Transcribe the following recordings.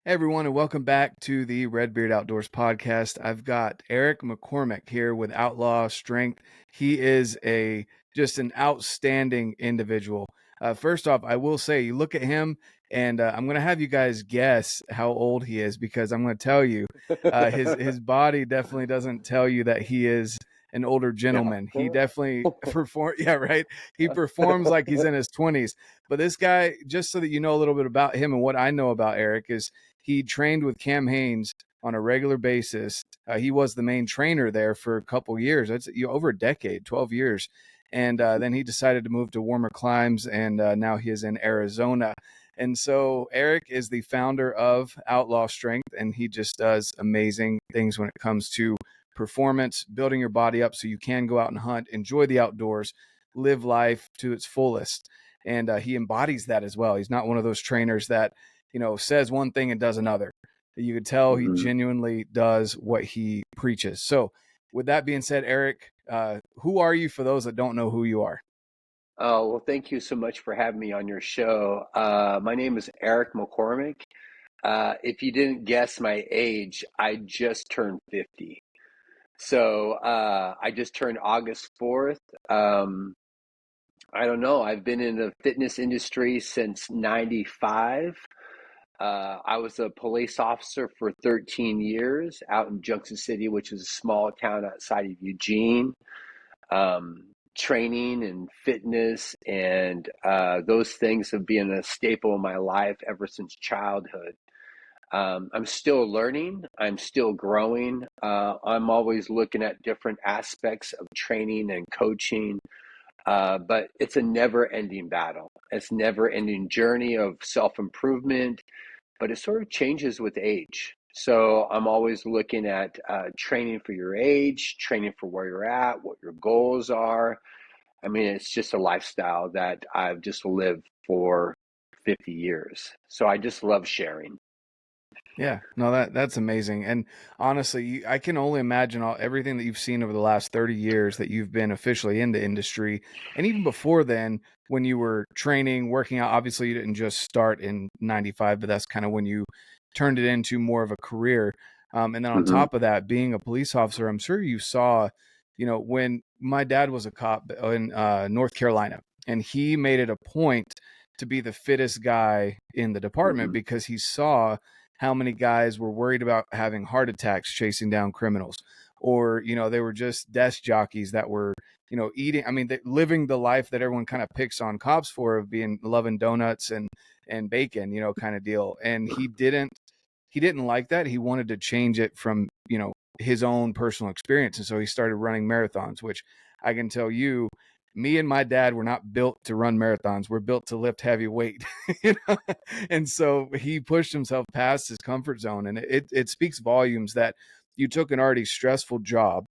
Hey everyone, and welcome back to the RedBeard Outdoors podcast. I've got Eric McCormack here with Outlaw Strength. He is a just an outstanding individual. First off, I will say, you look at him, and I'm going to have you guys guess how old he is because I'm going to tell you, his body definitely doesn't tell you that he is an older Yeah. gentleman. He definitely yeah, right. He performs like he's in his 20s. But this guy, just so that you know a little bit about him and what I know about Eric, is he trained with Cam Hanes on a regular basis. He was the main trainer there for a couple years. That's over a decade, 12 years. And then he decided to move to warmer climes, and now he is in Arizona. And so Eric is the founder of Outlaw Strength, and he just does amazing things when it comes to performance, building your body up so you can go out and hunt, enjoy the outdoors, live life to its fullest. And he embodies that as well. He's not one of those trainers that says one thing and does another. You could tell he Mhm. genuinely does what he preaches. So, with that being said, Eric, who are you for those that don't know who you are? Oh, well, thank you so much for having me on your show. My name is Eric McCormack. If you didn't guess my age, I just turned 50. So I just turned August 4th. Um, I don't know. I've been in the fitness industry since 95. I was a police officer for 13 years out in Junction City, which is a small town outside of Eugene. Training and fitness and those things have been a staple in my life ever since childhood. I'm still learning. I'm still growing. I'm always looking at different aspects of training and coaching, but it's a never-ending battle. It's a never-ending journey of self-improvement, but it sort of changes with age. So I'm always looking at training for your age, training for where you're at, what your goals are. I mean, it's just a lifestyle that I've just lived for 50 years. So I just love sharing. Yeah, no, that's amazing. And honestly, I can only imagine everything that you've seen over the last 30 years that you've been officially in the industry. And even before then, when you were training, working out, obviously you didn't just start in 95, but that's kind of when you turned it into more of a career. And then on Hmm. top of that, being a police officer, I'm sure you saw, when my dad was a cop in North Carolina, and he made it a point to be the fittest guy in the department Hmm. because he saw how many guys were worried about having heart attacks chasing down criminals, or they were just desk jockeys that were eating, living the life that everyone kind of picks on cops for, of being loving donuts and bacon, kind of deal. And he didn't like that. He wanted to change it from his own personal experience, and so he started running marathons, which I can tell you, me and my dad were not built to run marathons. We're built to lift heavy weight. you know? And so he pushed himself past his comfort zone. And it speaks volumes that you took an already stressful job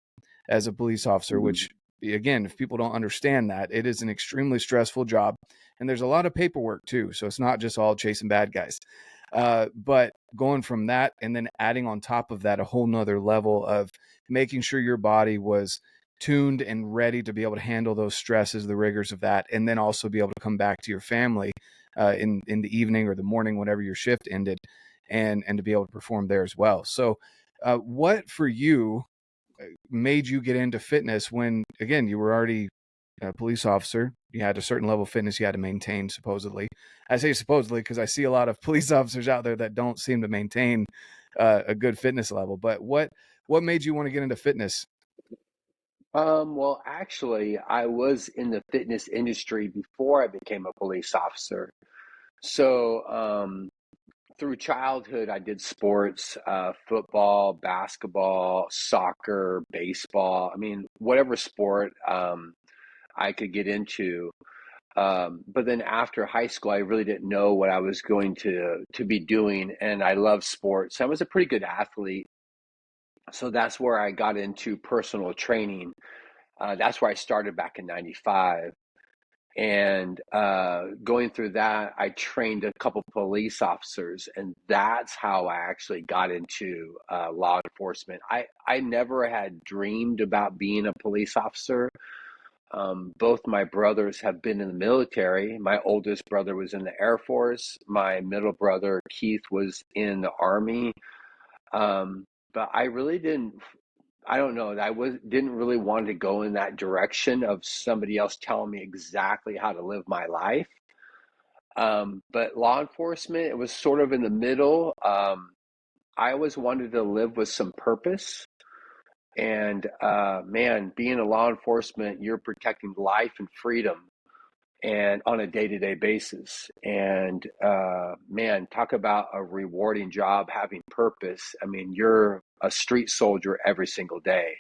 as a police officer, Hmm. which, again, if people don't understand that, it is an extremely stressful job. And there's a lot of paperwork too. So it's not just all chasing bad guys. But going from that and then adding on top of that a whole nother level of making sure your body was tuned and ready to be able to handle those stresses, the rigors of that, and then also be able to come back to your family in the evening or the morning, whenever your shift ended, and to be able to perform there as well. So, what for you made you get into fitness when, again, you were already a police officer? You had a certain level of fitness you had to maintain, supposedly. I say supposedly because I see a lot of police officers out there that don't seem to maintain a good fitness level. But what made you want to get into fitness? Well, actually, I was in the fitness industry before I became a police officer. So, through childhood, I did sports, football, basketball, soccer, baseball. I mean, whatever sport I could get into. But then after high school, I really didn't know what I was going to be doing, and I love sports. I was a pretty good athlete, so that's where I got into personal training. That's where I started back in '95. And going through that, I trained a couple police officers, and that's how I actually got into law enforcement. I never had dreamed about being a police officer. Both my brothers have been in the military. My oldest brother was in the Air Force. My middle brother, Keith, was in the Army. But I really didn't, I don't know, didn't really want to go in that direction of somebody else telling me exactly how to live my life. But law enforcement, it was sort of in the middle. I always wanted to live with some purpose. And man, being a law enforcement, you're protecting life and freedom and on a day-to-day basis. And man, talk about a rewarding job, having purpose. I mean, you're a street soldier every single day.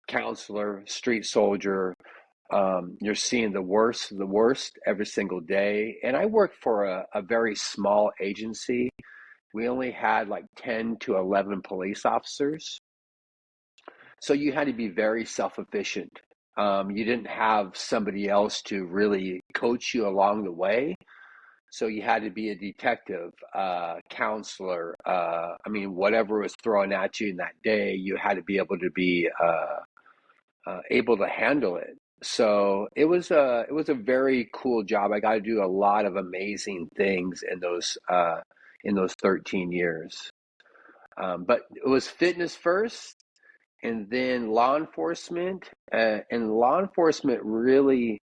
Counselor, street soldier. You're seeing the worst of the worst every single day. And I worked for a very small agency. We only had like 10 to 11 police officers. So you had to be very self-efficient. You didn't have somebody else to really coach you along the way. So you had to be a detective, counselor. I mean, whatever was thrown at you in that day, you had to be able to handle it. So it was a very cool job. I got to do a lot of amazing things in those 13 years. But it was fitness first, and then law enforcement. And law enforcement really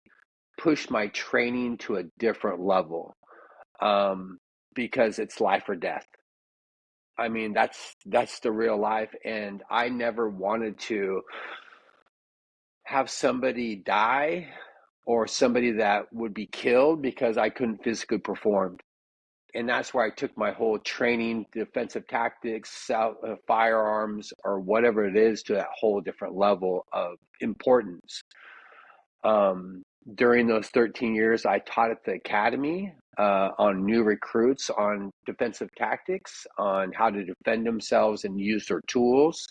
pushed my training to a different level, because it's life or death. I mean, that's the real life, and I never wanted to have somebody die or somebody that would be killed because I couldn't physically perform. And that's where I took my whole training, defensive tactics, firearms, or whatever it is, to that whole different level of importance. During those 13 years, I taught at the academy on new recruits, on defensive tactics, on how to defend themselves and use their tools.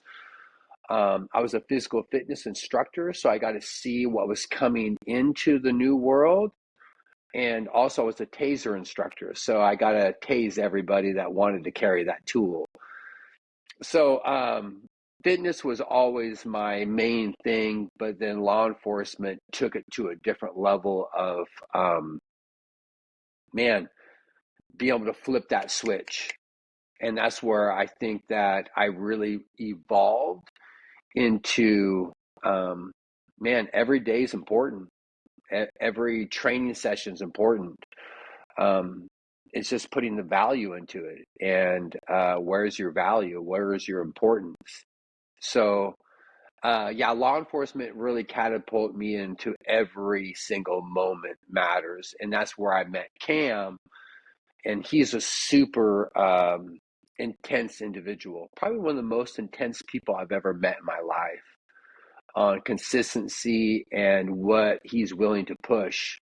I was a physical fitness instructor, so I got to see what was coming into the new world. And also, I was a taser instructor, so I got to tase everybody that wanted to carry that tool. So, fitness was always my main thing, but then law enforcement took it to a different level of, man, being able to flip that switch. And that's where I think that I really evolved into, man, every day is important. Every training session is important. It's just putting the value into it. And where's your value? Where is your importance? So, yeah, law enforcement really catapulted me into every single moment matters. And that's where I met Cam. And he's a super intense individual, probably one of the most intense people I've ever met in my life, on consistency and what he's willing to push.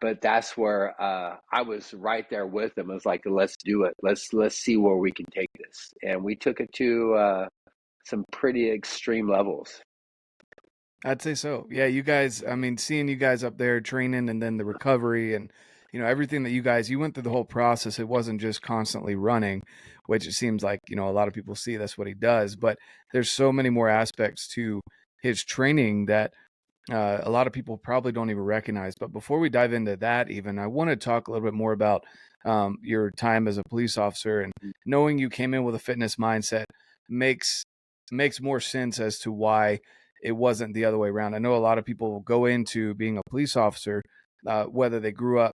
But that's where I was right there with him. I was like, let's do it. Let's see where we can take this. And we took it to some pretty extreme levels. I'd say so. Yeah, you guys, I mean, seeing you guys up there training and then the recovery and, everything that you went through the whole process. It wasn't just constantly running, which it seems like, a lot of people see that's what he does, but there's so many more aspects to his training that a lot of people probably don't even recognize. But before we dive into that, even, I want to talk a little bit more about your time as a police officer, and knowing you came in with a fitness mindset makes more sense as to why it wasn't the other way around. I know a lot of people go into being a police officer, whether they grew up,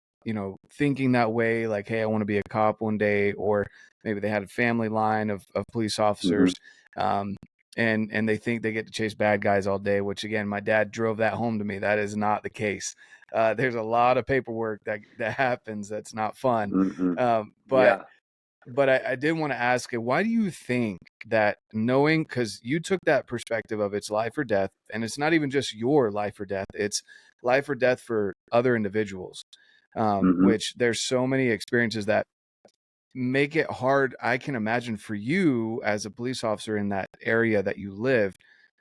thinking that way, like, hey, I want to be a cop one day, or maybe they had a family line of police officers. Mm-hmm. And they think they get to chase bad guys all day, which, again, my dad drove that home to me. That is not the case. There's a lot of paperwork that happens that's not fun. Mm-hmm. But Yeah. But I did want to ask you, why do you think that, knowing, because you took that perspective of it's life or death, and it's not even just your life or death, it's life or death for other individuals, Mm-hmm. which there's so many experiences that make it hard, I can imagine, for you as a police officer in that area that you live,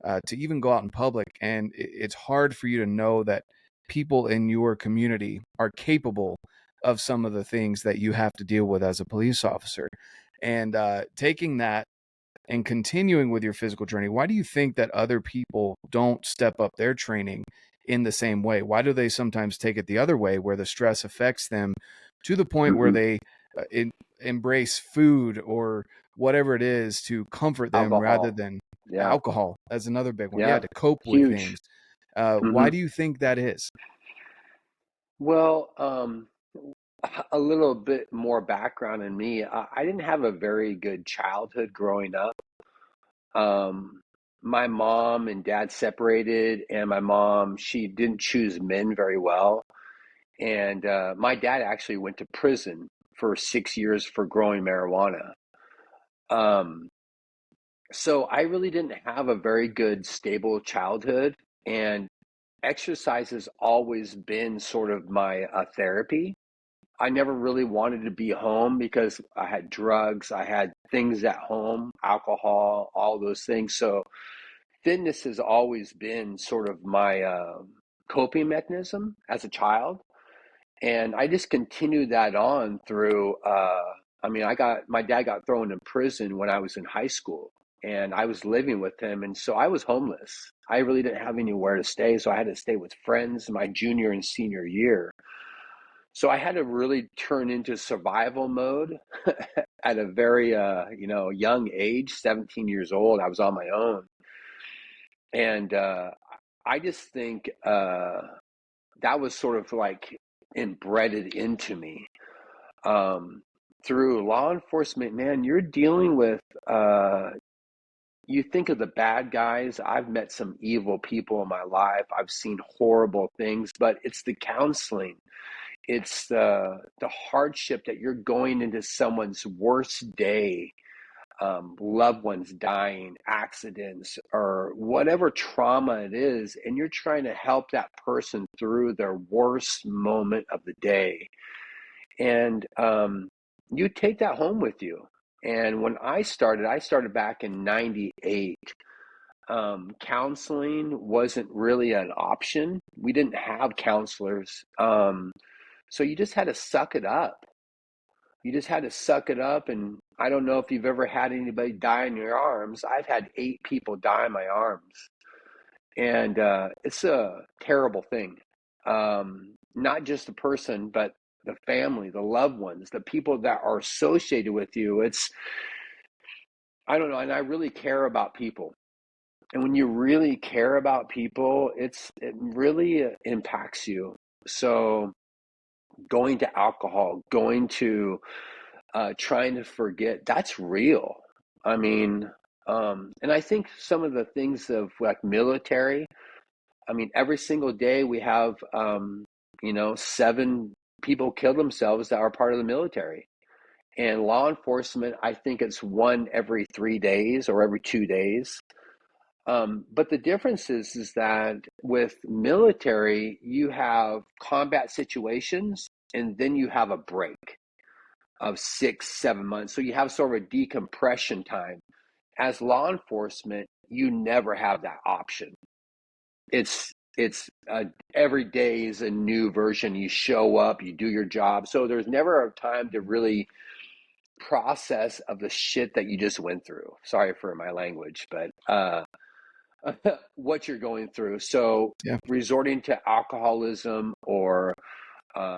to even go out in public. And it's hard for you to know that people in your community are capable of some of the things that you have to deal with as a police officer. And taking that and continuing with your physical journey, why do you think that other people don't step up their training in the same way? Why do they sometimes take it the other way, where the stress affects them to the point where Hmm. they embrace food or whatever it is to comfort them rather Alcohol. than Yeah. alcohol? That's another big one. Yeah, Yeah. to cope with Huge. things. Hmm. Why do you think that is? Well, a little bit more background in me. I didn't have a very good childhood growing up. Um, my mom and dad separated, and my mom, she didn't choose men very well. And my dad actually went to prison for 6 years for growing marijuana. Um, so I really didn't have a very good, stable childhood. And exercise has always been sort of my therapy. I never really wanted to be home because I had drugs, I had things at home, alcohol, all those things. So fitness has always been sort of my coping mechanism as a child. And I just continued that on through, I mean, my dad got thrown in prison when I was in high school and I was living with him. And so I was homeless. I really didn't have anywhere to stay. So I had to stay with friends my junior and senior year. So I had to really turn into survival mode at a very, young age, 17 years old. I was on my own. And I just think that was sort of like embedded into me. Um, Through law enforcement, man, you're dealing with, you think of the bad guys. I've met some evil people in my life. I've seen horrible things, but it's the counseling. It's the hardship that you're going into someone's worst day, loved ones dying, accidents, or whatever trauma it is, and you're trying to help that person through their worst moment of the day. And you take that home with you. And when I started back in '98. Counseling wasn't really an option. We didn't have counselors. So you just had to suck it up. You just had to suck it up. And I don't know if you've ever had anybody die in your arms. I've had 8 people die in my arms. And it's a terrible thing. Not just the person, but the family, the loved ones, the people that are associated with you. I don't know. And I really care about people. And when you really care about people, it really impacts you. So going to alcohol, going to trying to forget, that's real. I mean, and I think some of the things of like military, I mean, every single day we have, 7 people kill themselves that are part of the military. And law enforcement, I think it's one every 3 days or every 2 days. But the difference is that with military, you have combat situations and then you have a break of 6, 7 months. So you have sort of a decompression time. As law enforcement, you never have that option. It's every day is a new version. You show up, you do your job. So there's never a time to really process of the shit that you just went through. Sorry for my language, but what you're going through. So Yeah. resorting to alcoholism or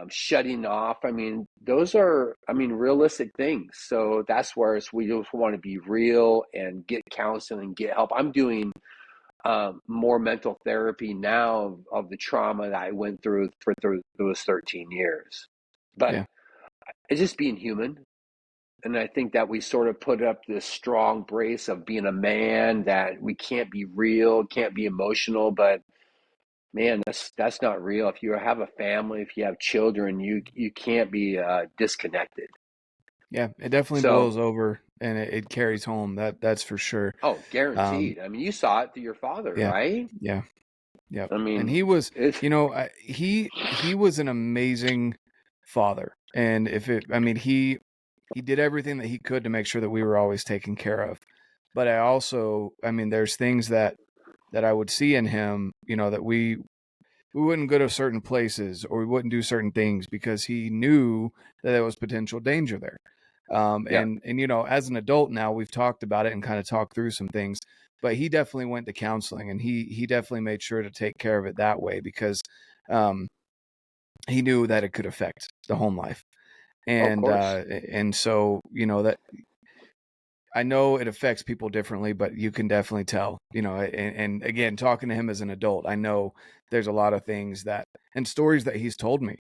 shutting off. I mean, those are, realistic things. So that's where we just want to be real and get counseling, get help. I'm doing more mental therapy now of the trauma that I went through through those 13 years. But Yeah. it's just being human. And I think that we sort of put up this strong brace of being a man that we can't be real, can't be emotional, but man, that's not real. If you have a family, if you have children, you can't be disconnected. Yeah. It definitely boils So, over and it carries home. That's for sure. oh, Um, guaranteed. I mean, you saw it through your father, yeah. right? Yeah. Yep. I And mean, he was, it's he was an amazing father. And he did everything that he could to make sure that we were always taken care of. But there's things that I would see in him, that we wouldn't go to certain places or we wouldn't do certain things because he knew that there was potential danger there. Yeah. And you know, as an adult now, we've talked about it and kind of talked through some things. But he definitely went to counseling, and he definitely made sure to take care of it that way because um, he knew that it could affect the home life. Oh, of course. And so, you know, that I know it affects people differently, but you can definitely tell, you know, and again, talking to him as an adult, I know there's a lot of things that, and stories that he's told me.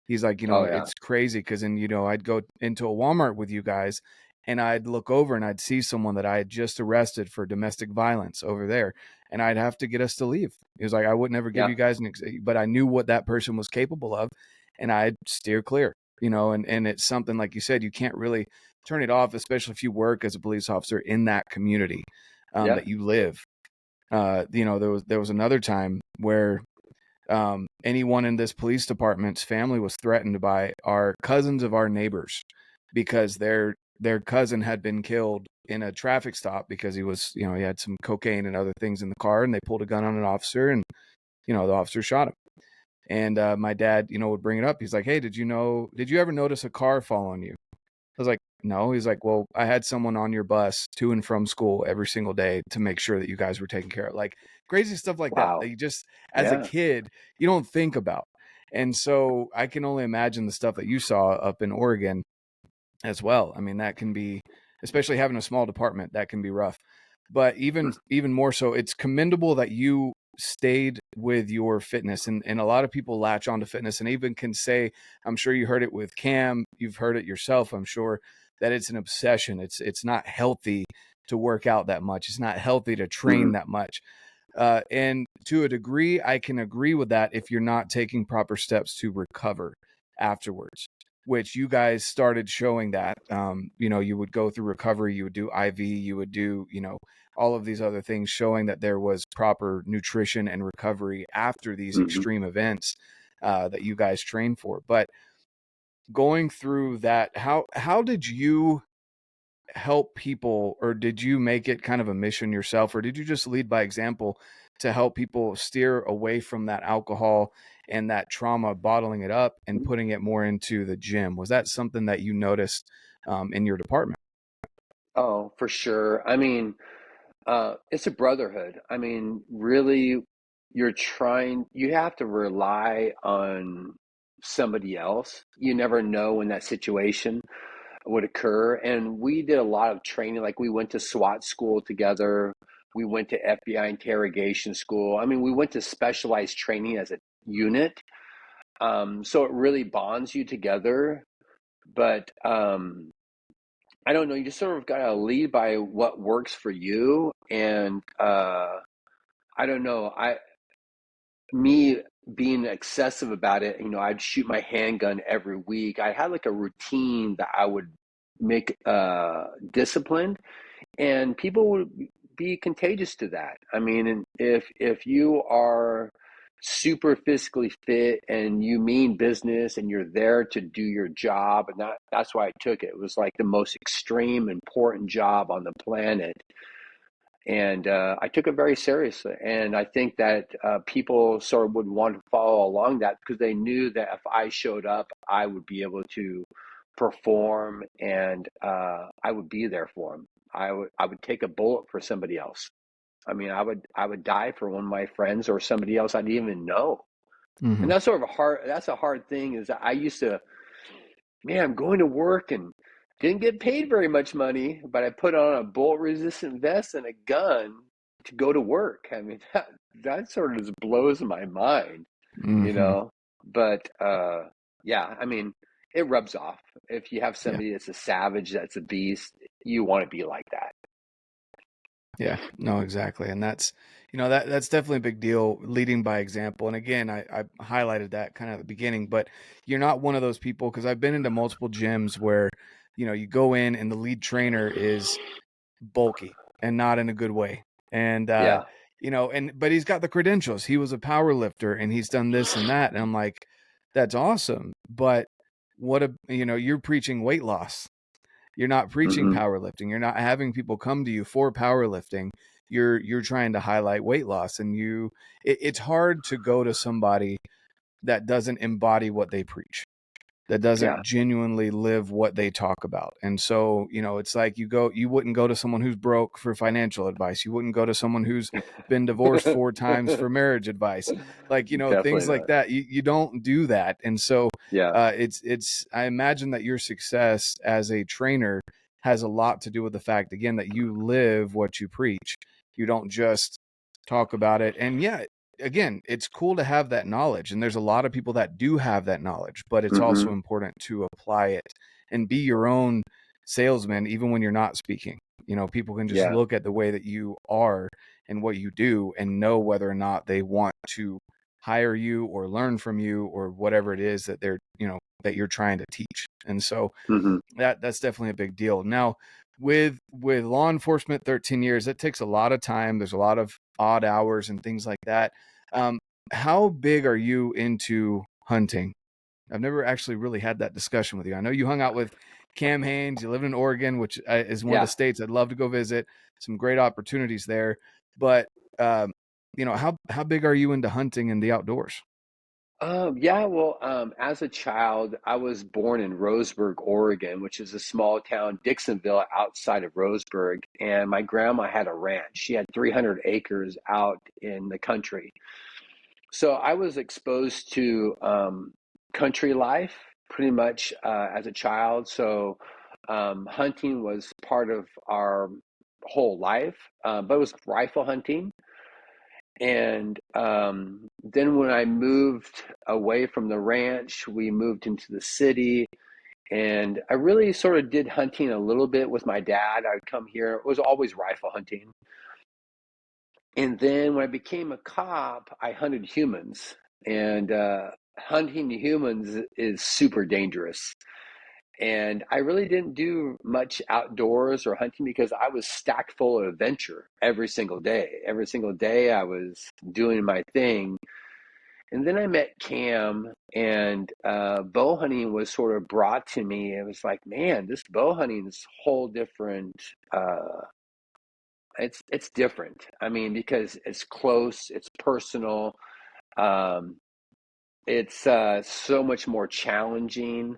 He's like, you know, Oh, yeah. it's crazy because, you know, I'd go into a Walmart with you guys and I'd look over and I'd see someone that I had just arrested for domestic violence over there. And I'd have to get us to leave. He was like, I would never give Yeah. you guys but I knew what that person was capable of and I'd steer clear, you know, and it's something like you said, you can't really turn it off, especially if you work as a police officer in that community Yeah. that you live. You know, there was another time where anyone in this police department's family was threatened by our cousins of our neighbors because their cousin had been killed in a traffic stop because he was, you know, he had some cocaine and other things in the car, and they pulled a gun on an officer, and you know, the officer shot him. And my dad, you know, would bring it up. He's like, "Hey, did you ever notice a car following you?" I was like, no. He's like, well, I had someone on your bus to and from school every single day to make sure that you guys were taken care of. Like crazy stuff like that Wow. you just, as a Yeah. kid, you don't think about. And so I can only imagine the stuff that you saw up in Oregon as well. I mean, that can be, especially having a small department, that can be rough. But even more so, it's commendable that you stayed with your fitness, and a lot of people latch onto fitness and even can say, I'm sure you heard it with Cam, you've heard it yourself, I'm sure, that it's an obsession. It's not healthy to work out that much. It's not healthy to train Mhm. that much. And to a degree, I can agree with that if you're not taking proper steps to recover afterwards, which you guys started showing that. You know, you would go through recovery, you would do IV, you would do, you know, all of these other things showing that there was proper nutrition and recovery after these Mhm. extreme events that you guys train for. But going through that, how did you help people, or did you make it kind of a mission yourself, or did you just lead by example to help people steer away from that alcohol and that trauma, bottling it up and putting it more into the gym? Was that something that you noticed in your department? Oh, for sure. I mean, it's a brotherhood. I mean, really, you have to rely on somebody else. You never know when that situation would occur. And we did a lot of training. Like we went to SWAT school together. We went to FBI interrogation school. I mean, we went to specialized training as a unit. So it really bonds you together. But I don't know, you just sort of got to lead by what works for you. And I don't know, me being excessive about it, I'd shoot my handgun every week. I had like a routine that I would make disciplined, and people would be contagious to that. I mean, and if you are super physically fit and you mean business and you're there to do your job, and that's why I took it. It was like the most extreme important job on the planet, and I took it very seriously. And I think that people sort of would want to follow along that because they knew that if I showed up, I would be able to perform, and I would be there for them. I would take a bullet for somebody else. I mean, I would die for one of my friends or somebody else I didn't even know. And Mm-hmm. that's sort of a hard thing. Is that I used to, man, I'm going to work and didn't get paid very much money, but I put on a bullet resistant vest and a gun to go to work. I mean, that sort of just blows my mind, you Mm-hmm. know. But yeah, I mean, it rubs off. If you have Yeah. somebody that's a savage, that's a beast, you want to be like that. Yeah, no, exactly. And that's, you know, that's definitely a big deal, leading by example. And again, I highlighted that kind of at the beginning, but you're not one of those people, because I've been into multiple gyms where, you know, you go in and the lead trainer is bulky and not in a good way. And, Yeah. you know, but he's got the credentials. He was a power lifter and he's done this and that. And I'm like, that's awesome. But you know, you're preaching weight loss. You're not preaching Hmm. powerlifting. You're not having people come to you for powerlifting. You're trying to highlight weight loss, and it's hard to go to somebody that doesn't embody what they preach. that doesn't Yeah. genuinely live what they talk about. And so, it's like you wouldn't go to someone who's broke for financial advice. You wouldn't go to someone who's been divorced 4 times for marriage advice. Like, Definitely things like not. that. You don't do that. And so, Yeah. I imagine that your success as a trainer has a lot to do with the fact, again, that you live what you preach. You don't just talk about it. And yeah, again, it's cool to have that knowledge. And there's a lot of people that do have that knowledge, but it's also important to apply it and be your own salesman, even when you're not speaking. People can just Yeah. look at the way that you are and what you do and know whether or not they want to hire you or learn from you or whatever it is that that you're trying to teach. And so hmm that's definitely a big deal. Now, with law enforcement, 13 years, it takes a lot of time. There's a lot of odd hours and things like that. Um, how big are you into hunting? I've never actually really had that discussion with you. I know you hung out with Cam Haynes. You live in Oregon, which is one of the Yeah. states I'd love to go visit. Some great opportunities there. But how big are you into hunting and the outdoors? Yeah, well, as a child, I was born in Roseburg, Oregon, which is a small town, Dixonville, outside of Roseburg. And my grandma had a ranch. She had 300 acres out in the country. So I was exposed to country life pretty much as a child. So hunting was part of our whole life, but it was rifle hunting. And then when I moved away from the ranch, we moved into the city. And I really sort of did hunting a little bit with my dad. I would come here, it was always rifle hunting. And then when I became a cop, I hunted humans. And hunting humans is super dangerous. And I really didn't do much outdoors or hunting because I was stacked full of adventure every single day. Every single day I was doing my thing. And then I met Cam, and bow hunting was sort of brought to me. It was like, man, this bow hunting is whole different. It's different. I mean, because it's close, it's personal. Um, it's so much more challenging.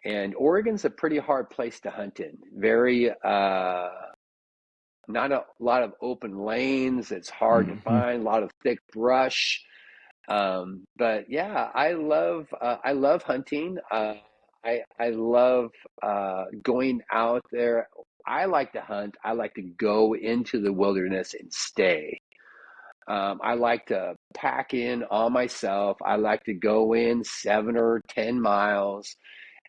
And Oregon's a pretty hard place to hunt in. Very, not a lot of open lanes. It's hard to Mm-hmm. find, a lot of thick brush. But yeah, I love hunting. I love going out there. I like to hunt. I like to go into the wilderness and stay. I like to pack in on myself. I like to go in 7 or 10 miles,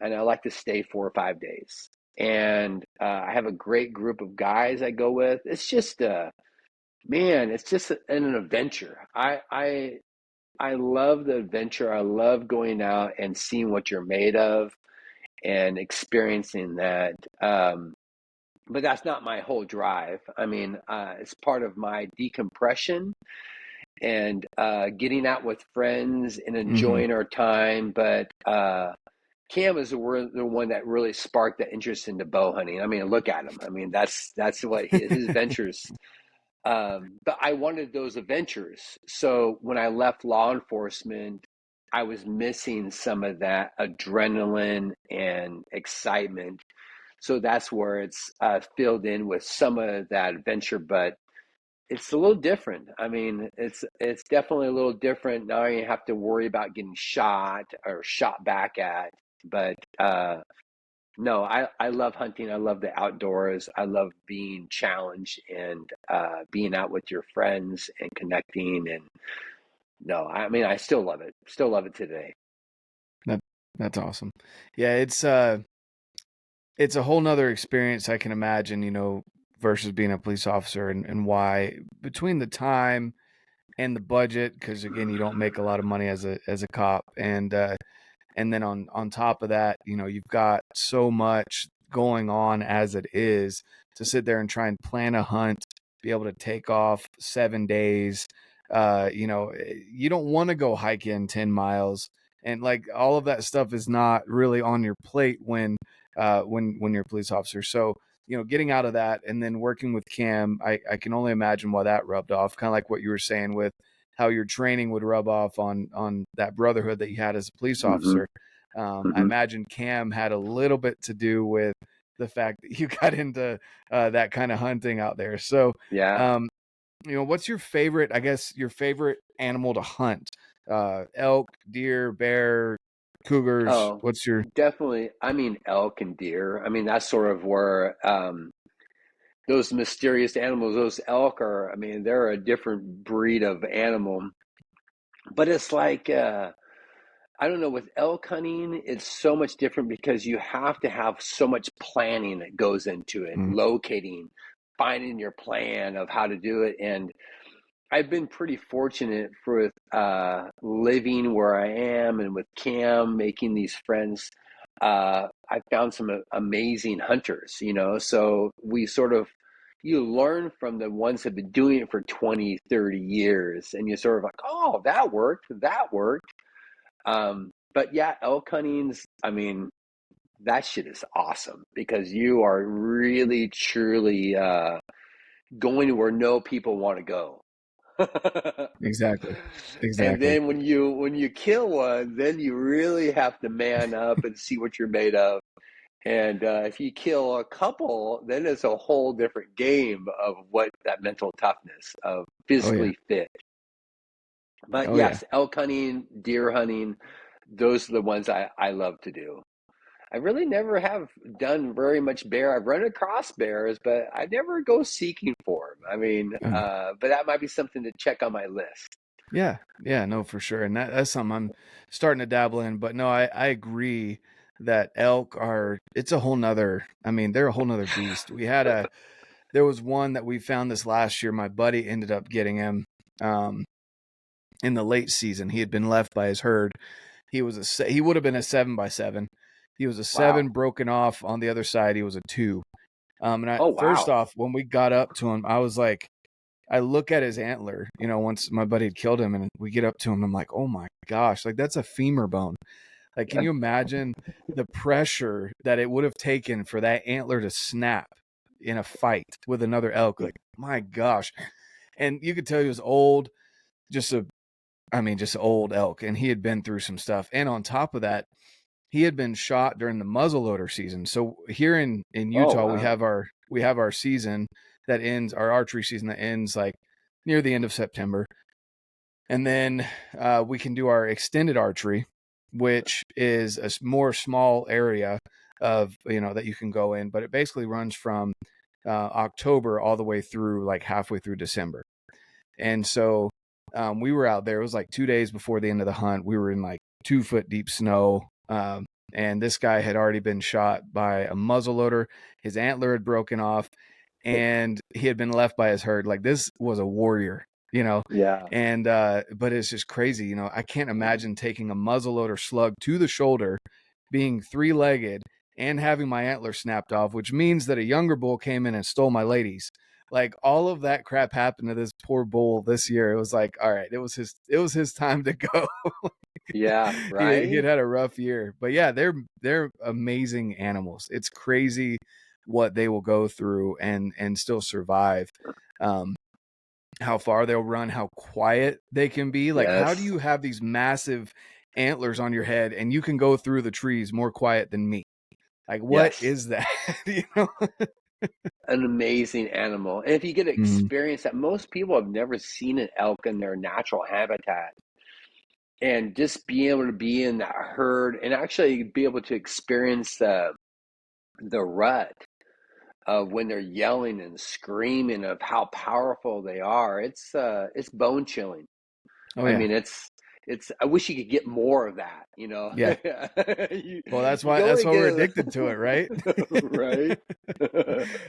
and I like to stay 4 or 5 days. And I have a great group of guys I go with. It's just man, it's just an adventure. I love the adventure. I love going out and seeing what you're made of and experiencing that. But that's not my whole drive. I mean, it's part of my decompression and getting out with friends and Mm-hmm. enjoying our time. But Cam is the one that really sparked the interest into bow hunting. I mean, look at him. I mean, that's what his ventures. But I wanted those adventures. So when I left law enforcement, I was missing some of that adrenaline and excitement. So that's where it's filled in with some of that adventure, but it's a little different. I mean, it's definitely a little different. Now you have to worry about getting shot or shot back at. But no, I love hunting. I love the outdoors. I love being challenged and being out with your friends and connecting. And no, I mean, I still love it. Still love it today. That that's awesome. Yeah, it's a whole nother experience, I can imagine, versus being a police officer, and why, between the time and the budget, because again, you don't make a lot of money as a cop, and then on top of that, you've got so much going on as it is, to sit there and try and plan a hunt, be able to take off 7 days. You don't want to go hiking 10 miles, and like all of that stuff is not really on your plate when you're a police officer. So, getting out of that and then working with Cam, I can only imagine why that rubbed off. Kind of like what you were saying with how your training would rub off on that brotherhood that you had as a police hmm officer. I Hmm. imagine Cam had a little bit to do with the fact that you got into that kind of hunting out there. So, Yeah. um, what's your favorite, I guess, your favorite animal to hunt? Elk, deer, bear, cougars. Oh, What's your, definitely. I mean, elk and deer. I mean, that's sort of where those mysterious animals, those elk are, I mean, they're a different breed of animal. But it's like, I don't know, with elk hunting, it's so much different because you have to have so much planning that goes into it, mm, locating, finding your plan of how to do it. And I've been pretty fortunate for living where I am and with Cam making these friends. I found some amazing hunters, you know, so we sort of, you learn from the ones that have been doing it for 20, 30 years, and you sort of like, oh, that worked, that worked. But yeah, elk hunting's, I mean, that shit is awesome because you are really, truly going to where no people want to go. exactly, And exactly. then when you kill one, then you really have to man up and see what you're made of. And if you kill a couple, then it's a whole different game of what that mental toughness of Oh yeah. physically fit. But Oh yeah. yes, elk hunting, deer hunting, those are the ones I love to do. I really never have done very much bear. I've run across bears, but I never go seeking for them. I mean, Um, but that might be something to check on my list. yeah. Yeah, no, for sure. And that's something I'm starting to dabble in. But no, I agree that elk are, it's a whole nother, I mean, they're a whole nother beast. There was one that we found this last year. My buddy ended up getting him um, in the late season. He had been left by his herd. He would have been a 7x7. He was a Wow. 7 broken off on the other side. He was a 2. Oh, First wow. off, when we got up to him, I was like, I look at his antler, once my buddy had killed him and we get up to him, I'm like, oh my gosh, like that's a femur bone. Like, can you imagine the pressure that it would have taken for that antler to snap in a fight with another elk? Like, my gosh. And you could tell he was old, just just old elk. And he had been through some stuff. And on top of that, he had been shot during the muzzleloader season. So here in Oh, Utah, wow. we have our season that ends, our archery season that ends like near the end of September. And then we can do our extended archery, which is a more small area of, that you can go in, but it basically runs from October all the way through like halfway through December. And so we were out there. It was like 2 days before the end of the hunt. We were in like 2 foot deep snow. And this guy had already been shot by a muzzleloader. His antler had broken off and he had been left by his herd. Like, this was a warrior, you know? Yeah. And, but it's just crazy. I can't imagine taking a muzzleloader slug to the shoulder, being 3-legged and having my antler snapped off, which means that a younger bull came in and stole my ladies. Like, all of that crap happened to this poor bull this year. It was like, all right, it was his time to go. Yeah. He Right. had a rough year, but yeah, they're amazing animals. It's crazy what they will go through and still survive. Um, how far they'll run, how quiet they can be. Like, how do Yes. you have these massive antlers on your head and you can go through the trees more quiet than me? Like, what Yes. is that? you know? An amazing animal. And if you get to Mhm. experience that, most people have never seen an elk in their natural habitat. And just being able to be in that herd and actually be able to experience the rut of when they're yelling and screaming of how powerful they are, it's bone chilling. Oh I yeah, mean, it's I wish you could get more of that, you know. yeah. you, Well, you can that's only why we're get addicted to it, right? right.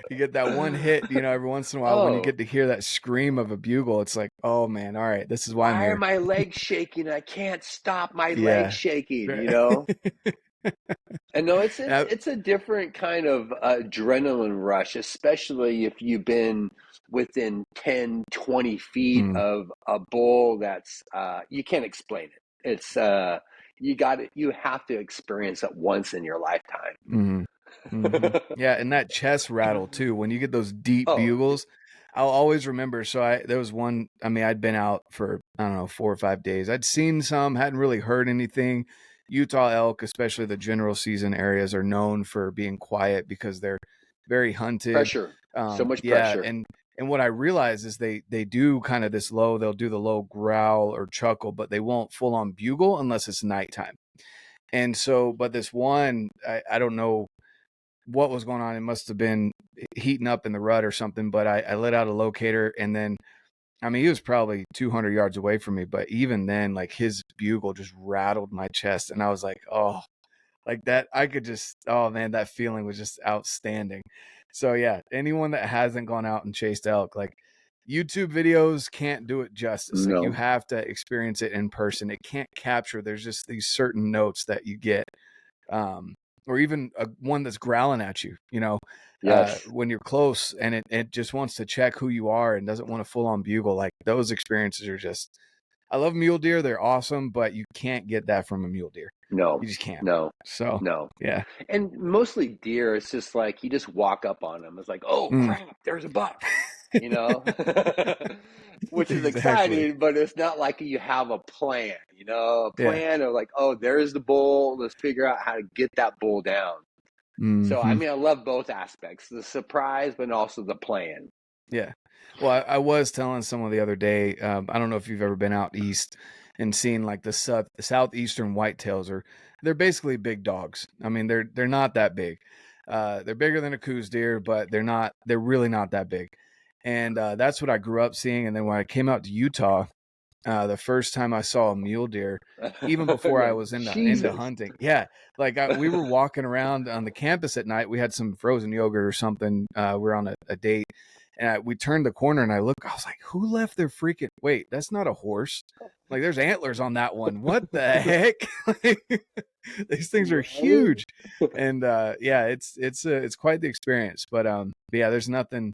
You get that one hit, every once in a while when you Oh, get to hear that scream of a bugle. It's like, oh man, all right, this is why I'm why are here. my legs shaking? I can't stop my legs Yeah. shaking, Right. you know? And no, Uh, it's a different kind of adrenaline rush, especially if you've been within 10, 20 feet mm, of a bull that's you can't explain it. It's you have to experience it once in your lifetime. mhm, mhm. Yeah, and that chest rattle too. When you get those deep Oh, bugles, I'll always remember. So there was one. I mean, I'd been out for I don't know 4 or 5 days. I'd seen some, hadn't really heard anything, Utah elk, especially the general season areas, are known for being quiet because they're very hunted. Pressure. So much Yeah, pressure. and what I realize is they do kind of this low. They'll do the low growl or chuckle, but they won't full on bugle unless it's nighttime. And so, but this one, I don't know what was going on. It must have been heating up in the rut or something. But I let out a locator, and then I mean, he was probably 200 yards away from me, but even then, like his bugle just rattled my chest, and I was like, oh, like that. I could just, oh man, that feeling was just outstanding. So yeah, anyone that hasn't gone out and chased elk, like YouTube videos can't do it justice. Like you No. have to experience it in person. It can't capture. There's just these certain notes that you get, um, or even one that's growling at you, Yes. when you're close, and it just wants to check who you are and doesn't want to full on bugle. Like those experiences are just, I love mule deer. They're awesome, but you can't get that from a mule deer. No. You just can't. No. So No. yeah. And mostly deer, it's just like you just walk up on them. It's like, oh Mm. crap, there's a buck, you know, which is Exactly. exciting, but it's not like you have a plan, a Yeah. plan of like, oh, there's the bull. Let's figure out how to get that bull down. So, I Hmm. mean, I love both aspects, the surprise, but also the plan. Yeah. Well, I was telling someone the other day, I don't know if you've ever been out east and seen like the southeastern whitetails, or they're basically big dogs. I mean, they're not that big. They're bigger than a Coues deer, but they're really not that big. And that's what I grew up seeing. And then when I came out to Utah, the first time I saw a mule deer, even before I Like, was into Jesus. hunting. Yeah, like we were walking around on the campus at night. We had some frozen yogurt or something. We were on a date, and we turned the corner, and I looked. I was like, "Who left their freaking? Wait, that's not a horse. Like, there's antlers on that one. What the heck? These things are Right? huge." And yeah, it's quite the experience. But yeah, there's nothing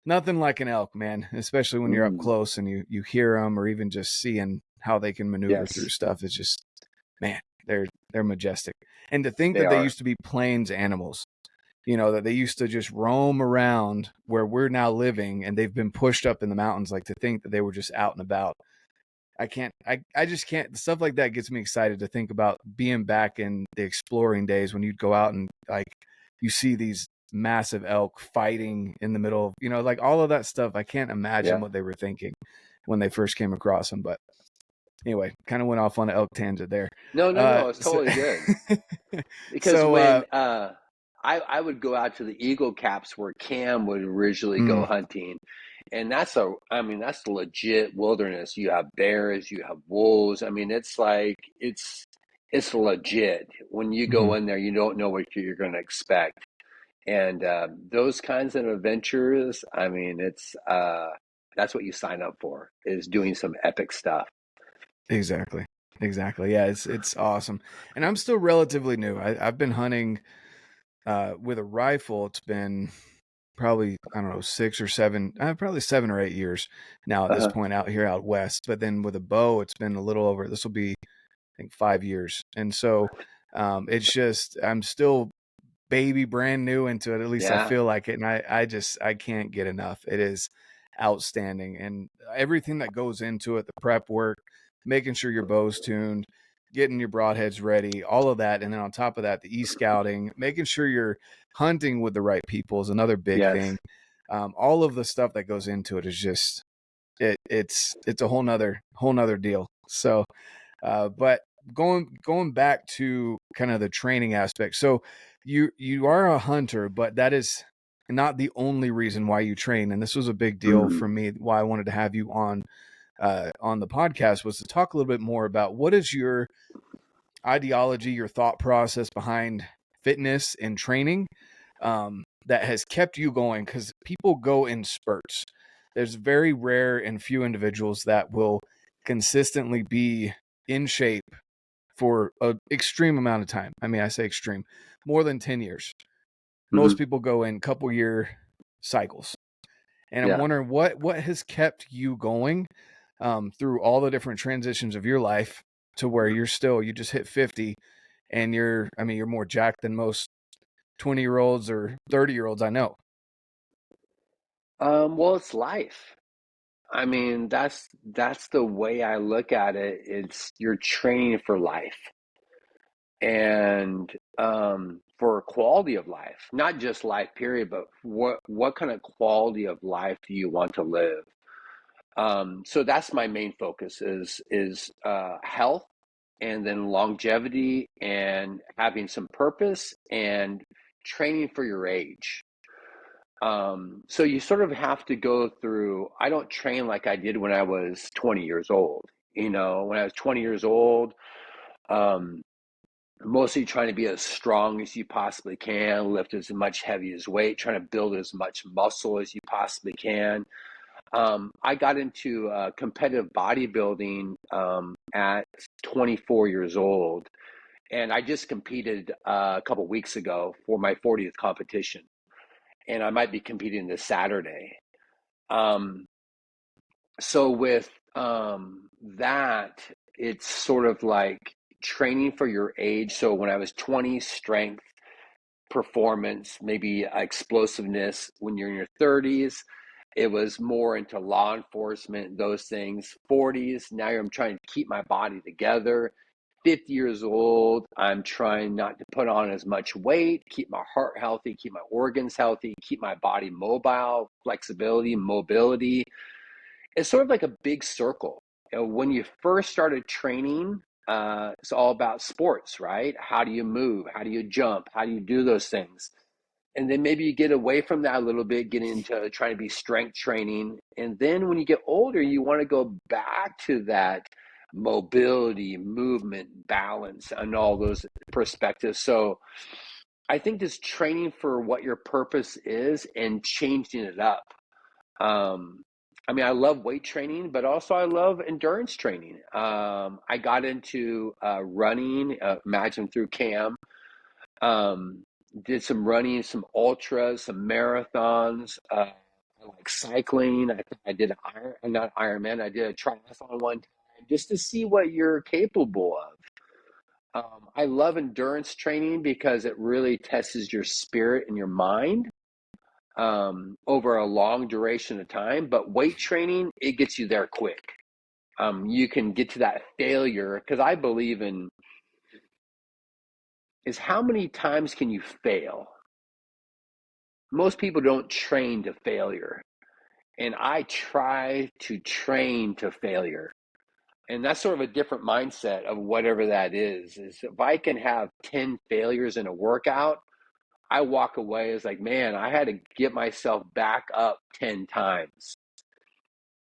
like an elk, man, especially when you're up Mm, close and you hear them, or even just seeing how they can maneuver through yes, stuff is just, man, they're majestic. And to think they that they are. used to be plains animals, that they used to just roam around where we're now living, and they've been pushed up in the mountains. Like to think that they were just out and about. I just can't. Stuff like that gets me excited to think about being back in the exploring days when you'd go out and like you see these massive elk fighting in the middle of, like all of that stuff. I can't imagine Yeah. what they were thinking when they first came across them. But anyway, kind of went off on an elk tangent there. No, no, no. It's So, totally good. Because so when I would go out to the Eagle Caps where Cam would originally go mm, hunting, and I mean, that's legit wilderness. You have bears, you have wolves. I mean, it's like it's legit. When you go mhm, in there, you don't know what you're going to expect, and those kinds of adventures. I mean, it's that's what you sign up for, is doing some epic stuff. exactly, exactly. Yeah, it's awesome. And I'm still relatively new. I've been hunting with a rifle. It's been probably, I don't know, 6 or 7, probably 7 or 8 years now at this Uh-huh. point out here out west. But then with a bow, it's been a little over. This will be, I think, 5 years. And so it's just I'm still baby brand new into it. At least I Yeah. feel like it, and I can't get enough. It is outstanding, and everything that goes into it, the prep work, making sure your bow's tuned, getting your broadheads ready, all of that. And then on top of that, the e-scouting, making sure you're hunting with the right people is another big Yes. thing. All of the stuff that goes into it is just it's a whole nother deal. So but going back to kind of the training aspect. So you are a hunter, but that is not the only reason why you train. And this was a big deal Mm-hmm. for me. Why I wanted to have you on the podcast was to talk a little bit more about what is your ideology, your thought process behind fitness and training, that has kept you going. Because people go in spurts. There's very rare and few individuals that will consistently be in shape for an extreme amount of time. I mean, I say extreme, more than 10 years. Mm-hmm. Most people go in couple year cycles. And I'm Yeah. wondering what has kept you going through all the different transitions of your life to where you just hit 50, and you're more jacked than most 20-year-olds or 30-year-olds I know. Well, it's life. I mean, that's the way I look at it. It's you're training for life. and for quality of life, not just life period, but what kind of quality of life do you want to live? So that's my main focus is health, and then longevity, and having some purpose, and training for your age. So you sort of have to go through. I don't train like I did when I was 20 years old. When I was 20 years old, um, mostly trying to be as strong as you possibly can, lift as much heavy as weight, trying to build as much muscle as you possibly can. I got into competitive bodybuilding at 24 years old, and I just competed a couple weeks ago for my 40th competition, and I might be competing this Saturday. Um, so with that, it's sort of like training for your age. So when I was 20, strength, performance, maybe explosiveness. When you're in your 30s, it was more into law enforcement, those things. 40s, now I'm trying to keep my body together. 50 years old, I'm trying not to put on as much weight, keep my heart healthy, keep my organs healthy, keep my body mobile, flexibility, mobility. It's sort of like a big circle. When you first started training, it's all about sports, right? How do you move? How do you jump? How do you do those things? And then maybe you get away from that a little bit, get into trying to be strength training. And then when you get older, you want to go back to that mobility, movement, balance, and all those perspectives. So I think this training for what your purpose is and changing it up. Um, I mean, I love weight training, but also I love endurance training. I got into running, imagine through CAM. Um, did some running, some ultras, some marathons. I like cycling. I did not Ironman. I did a triathlon one time just to see what you're capable of. I love endurance training because it really tests your spirit and your mind over a long duration of time. But weight training, it gets you there quick. You can get to that failure, because I believe in is how many times can you fail? Most people don't train to failure, and I try to train to failure. And that's sort of a different mindset of whatever that is if I can have 10 failures in a workout, I walk away as like, man, I had to get myself back up 10 times.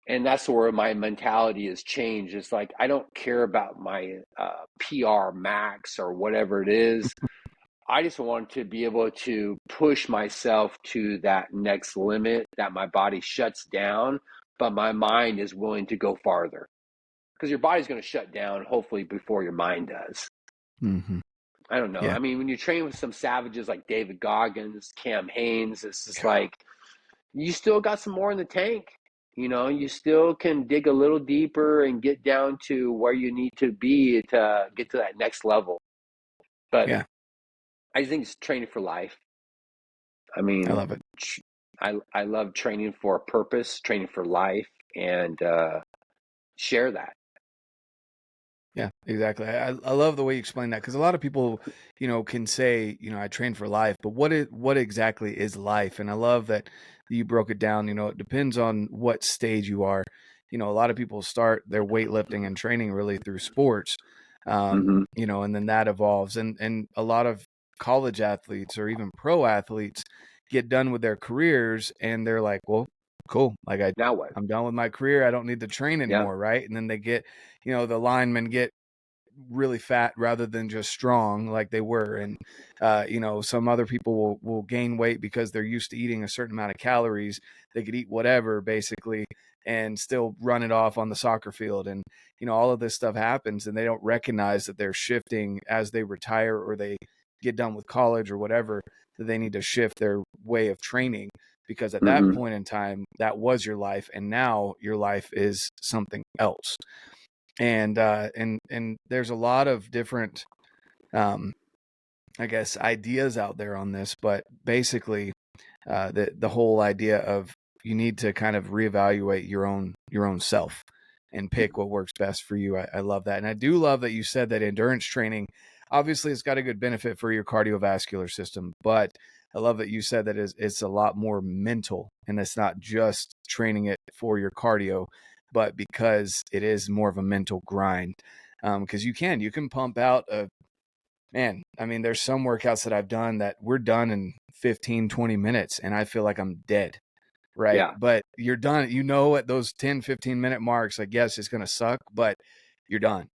And that's where my mentality has changed. It's like, I don't care about my PR max or whatever it is. I just want to be able to push myself to that next limit that my body shuts down, but my mind is willing to go farther. Because your body's going to shut down, hopefully, before your mind does. Mm-hmm. I don't know. Yeah. I mean, when you train with some savages like David Goggins, Cam Hanes, it's just like, you still got some more in the tank. You still can dig a little deeper and get down to where you need to be to get to that next level. But Yeah. I think it's training for life. I I mean, love it. I love training for a purpose, training for life, and share that. Yeah, exactly. I love the way you explain that, because a lot of people, can say, I train for life, but what exactly is life? And I love that you broke it down. It depends on what stage you are. A lot of people start their weightlifting and training really through sports, Mm-hmm. and then that evolves. And a lot of college athletes or even pro athletes get done with their careers and they're like, well, cool. Like Now what? I'm done with my career. I don't need to train Yeah. anymore, right? And then they get, the linemen get really fat rather than just strong like they were. And some other people will gain weight because they're used to eating a certain amount of calories. They could eat whatever basically and still run it off on the soccer field. And all of this stuff happens and they don't recognize that they're shifting as they retire or they get done with college or whatever, that they need to shift their way of training, because at that Mm-hmm. point in time that was your life and now your life is something else. And there's a lot of different um I guess ideas out there on this, but basically the whole idea of you need to kind of reevaluate your own self and pick what works best for you. I love that. And I do love that you said that endurance training, obviously it's got a good benefit for your cardiovascular system, but I love that you said that it's a lot more mental, and it's not just training it for your cardio, but because it is more of a mental grind. Because you can pump out a man. I mean, there's some workouts that I've done that we're done in 15, 20 minutes, and I feel like I'm dead. Right. Yeah. But you're done. At those 10, 15-minute marks, I guess it's going to suck, but you're done.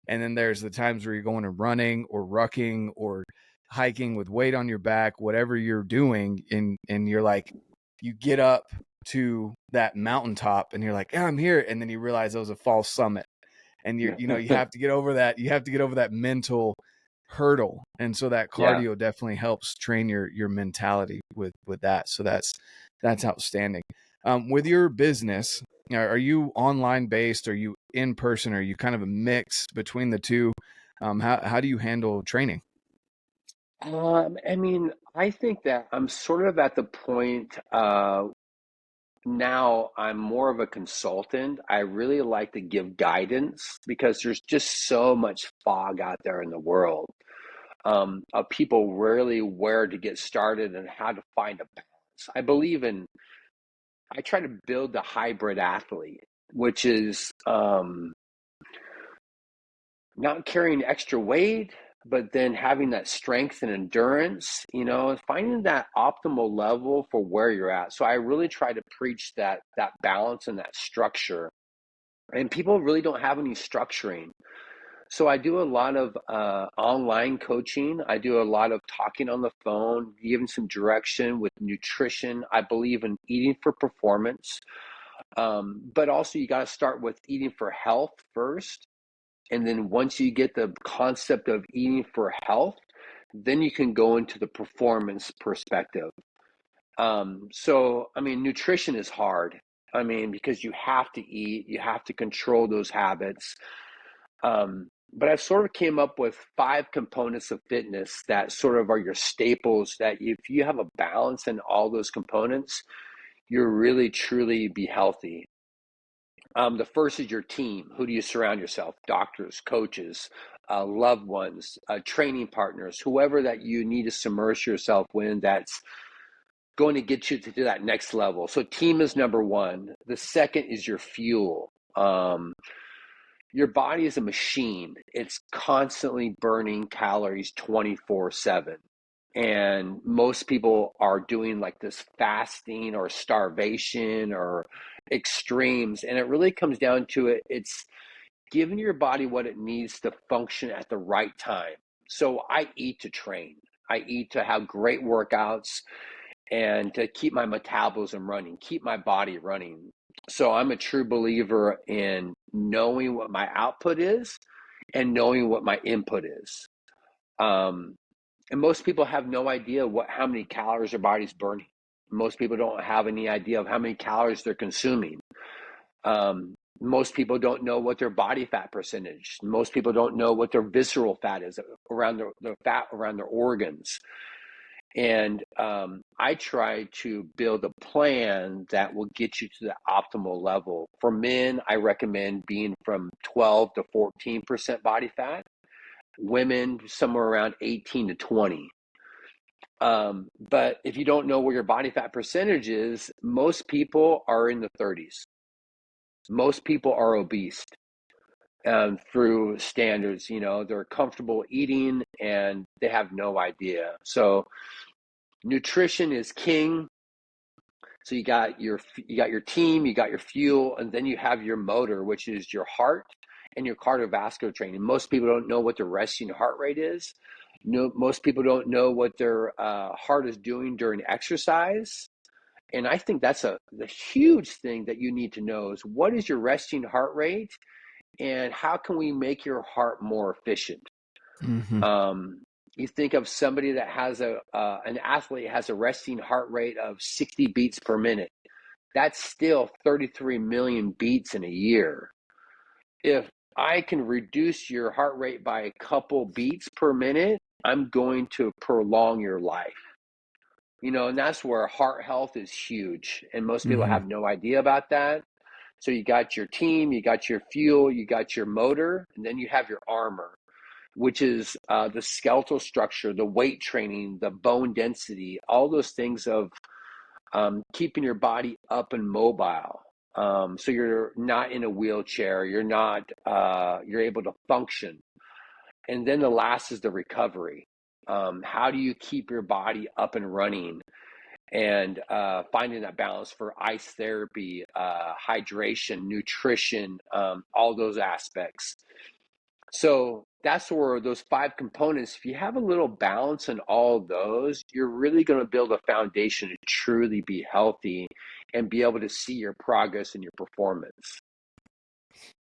And then there's the times where you're going and running or rucking or hiking with weight on your back, whatever you're doing. And you're like, you get up to that mountaintop and you're like, yeah, I'm here. And then you realize it was a false summit. And you have to get over that. You have to get over that mental hurdle. And so that Yeah. cardio definitely helps train your mentality with that. So that's outstanding. With your business, are you online based? Are you in person? Are you kind of a mix between the two? How do you handle training? I mean, I think that I'm sort of at the point now I'm more of a consultant. I really like to give guidance because there's just so much fog out there in the world of people really where to get started and how to find a balance. I try to build the hybrid athlete, which is not carrying extra weight, but then having that strength and endurance, finding that optimal level for where you're at. So I really try to preach that balance and that structure. And people really don't have any structuring. So I do a lot of online coaching. I do a lot of talking on the phone, giving some direction with nutrition. I believe in eating for performance, but also you got to start with eating for health first. And then once you get the concept of eating for health, then you can go into the performance perspective. So, I mean, nutrition is hard. I mean, because you have to eat, you have to control those habits. But I've sort of came up with 5 components of fitness that sort of are your staples that if you have a balance in all those components, you'll really truly be healthy. The first is your team. Who do you surround yourself? Doctors, coaches, loved ones, training partners, whoever that you need to submerge yourself in that's going to get you to that next level. So team is number one. The second is your fuel. Your body is a machine. It's constantly burning calories 24/7. And most people are doing like this fasting or starvation or extremes. And it really comes down to it's giving your body what it needs to function at the right time. So I eat to train. I eat to have great workouts and to keep my metabolism running, keep my body running. So I'm a true believer in knowing what my output is and knowing what my input is. Um, and most people have no idea how many calories their body's burning. Most people don't have any idea of how many calories they're consuming. Most people don't know what their body fat percentage. Most people don't know what their visceral fat is around their fat around their organs. And I try to build a plan that will get you to the optimal level. For men, I recommend being from 12 to 14% body fat. Women, somewhere around 18 to 20. But if you don't know where your body fat percentage is, most people are in the 30s. Most people are obese through standards. They're comfortable eating and they have no idea. So nutrition is king. So you got your team, you got your fuel, and then you have your motor, which is your heart and your cardiovascular training. Most people don't know what their resting heart rate is. No, most people don't know what their heart is doing during exercise. And I think that's the huge thing that you need to know is what is your resting heart rate and how can we make your heart more efficient? Mm-hmm. You think of somebody that has an athlete has a resting heart rate of 60 beats per minute. That's still 33 million beats in a year. If I can reduce your heart rate by a couple beats per minute, I'm going to prolong your life. And that's where heart health is huge. And most people Mm-hmm. have no idea about that. So you got your team, you got your fuel, you got your motor, and then you have your armor. which is the skeletal structure, the weight training, the bone density, all those things of keeping your body up and mobile. So you're not in a wheelchair, you're able to function. And then the last is the recovery. How do you keep your body up and running, and finding that balance for ice therapy, hydration, nutrition, all those aspects. So that's where those 5 components, if you have a little balance in all of those, you're really going to build a foundation to truly be healthy and be able to see your progress and your performance.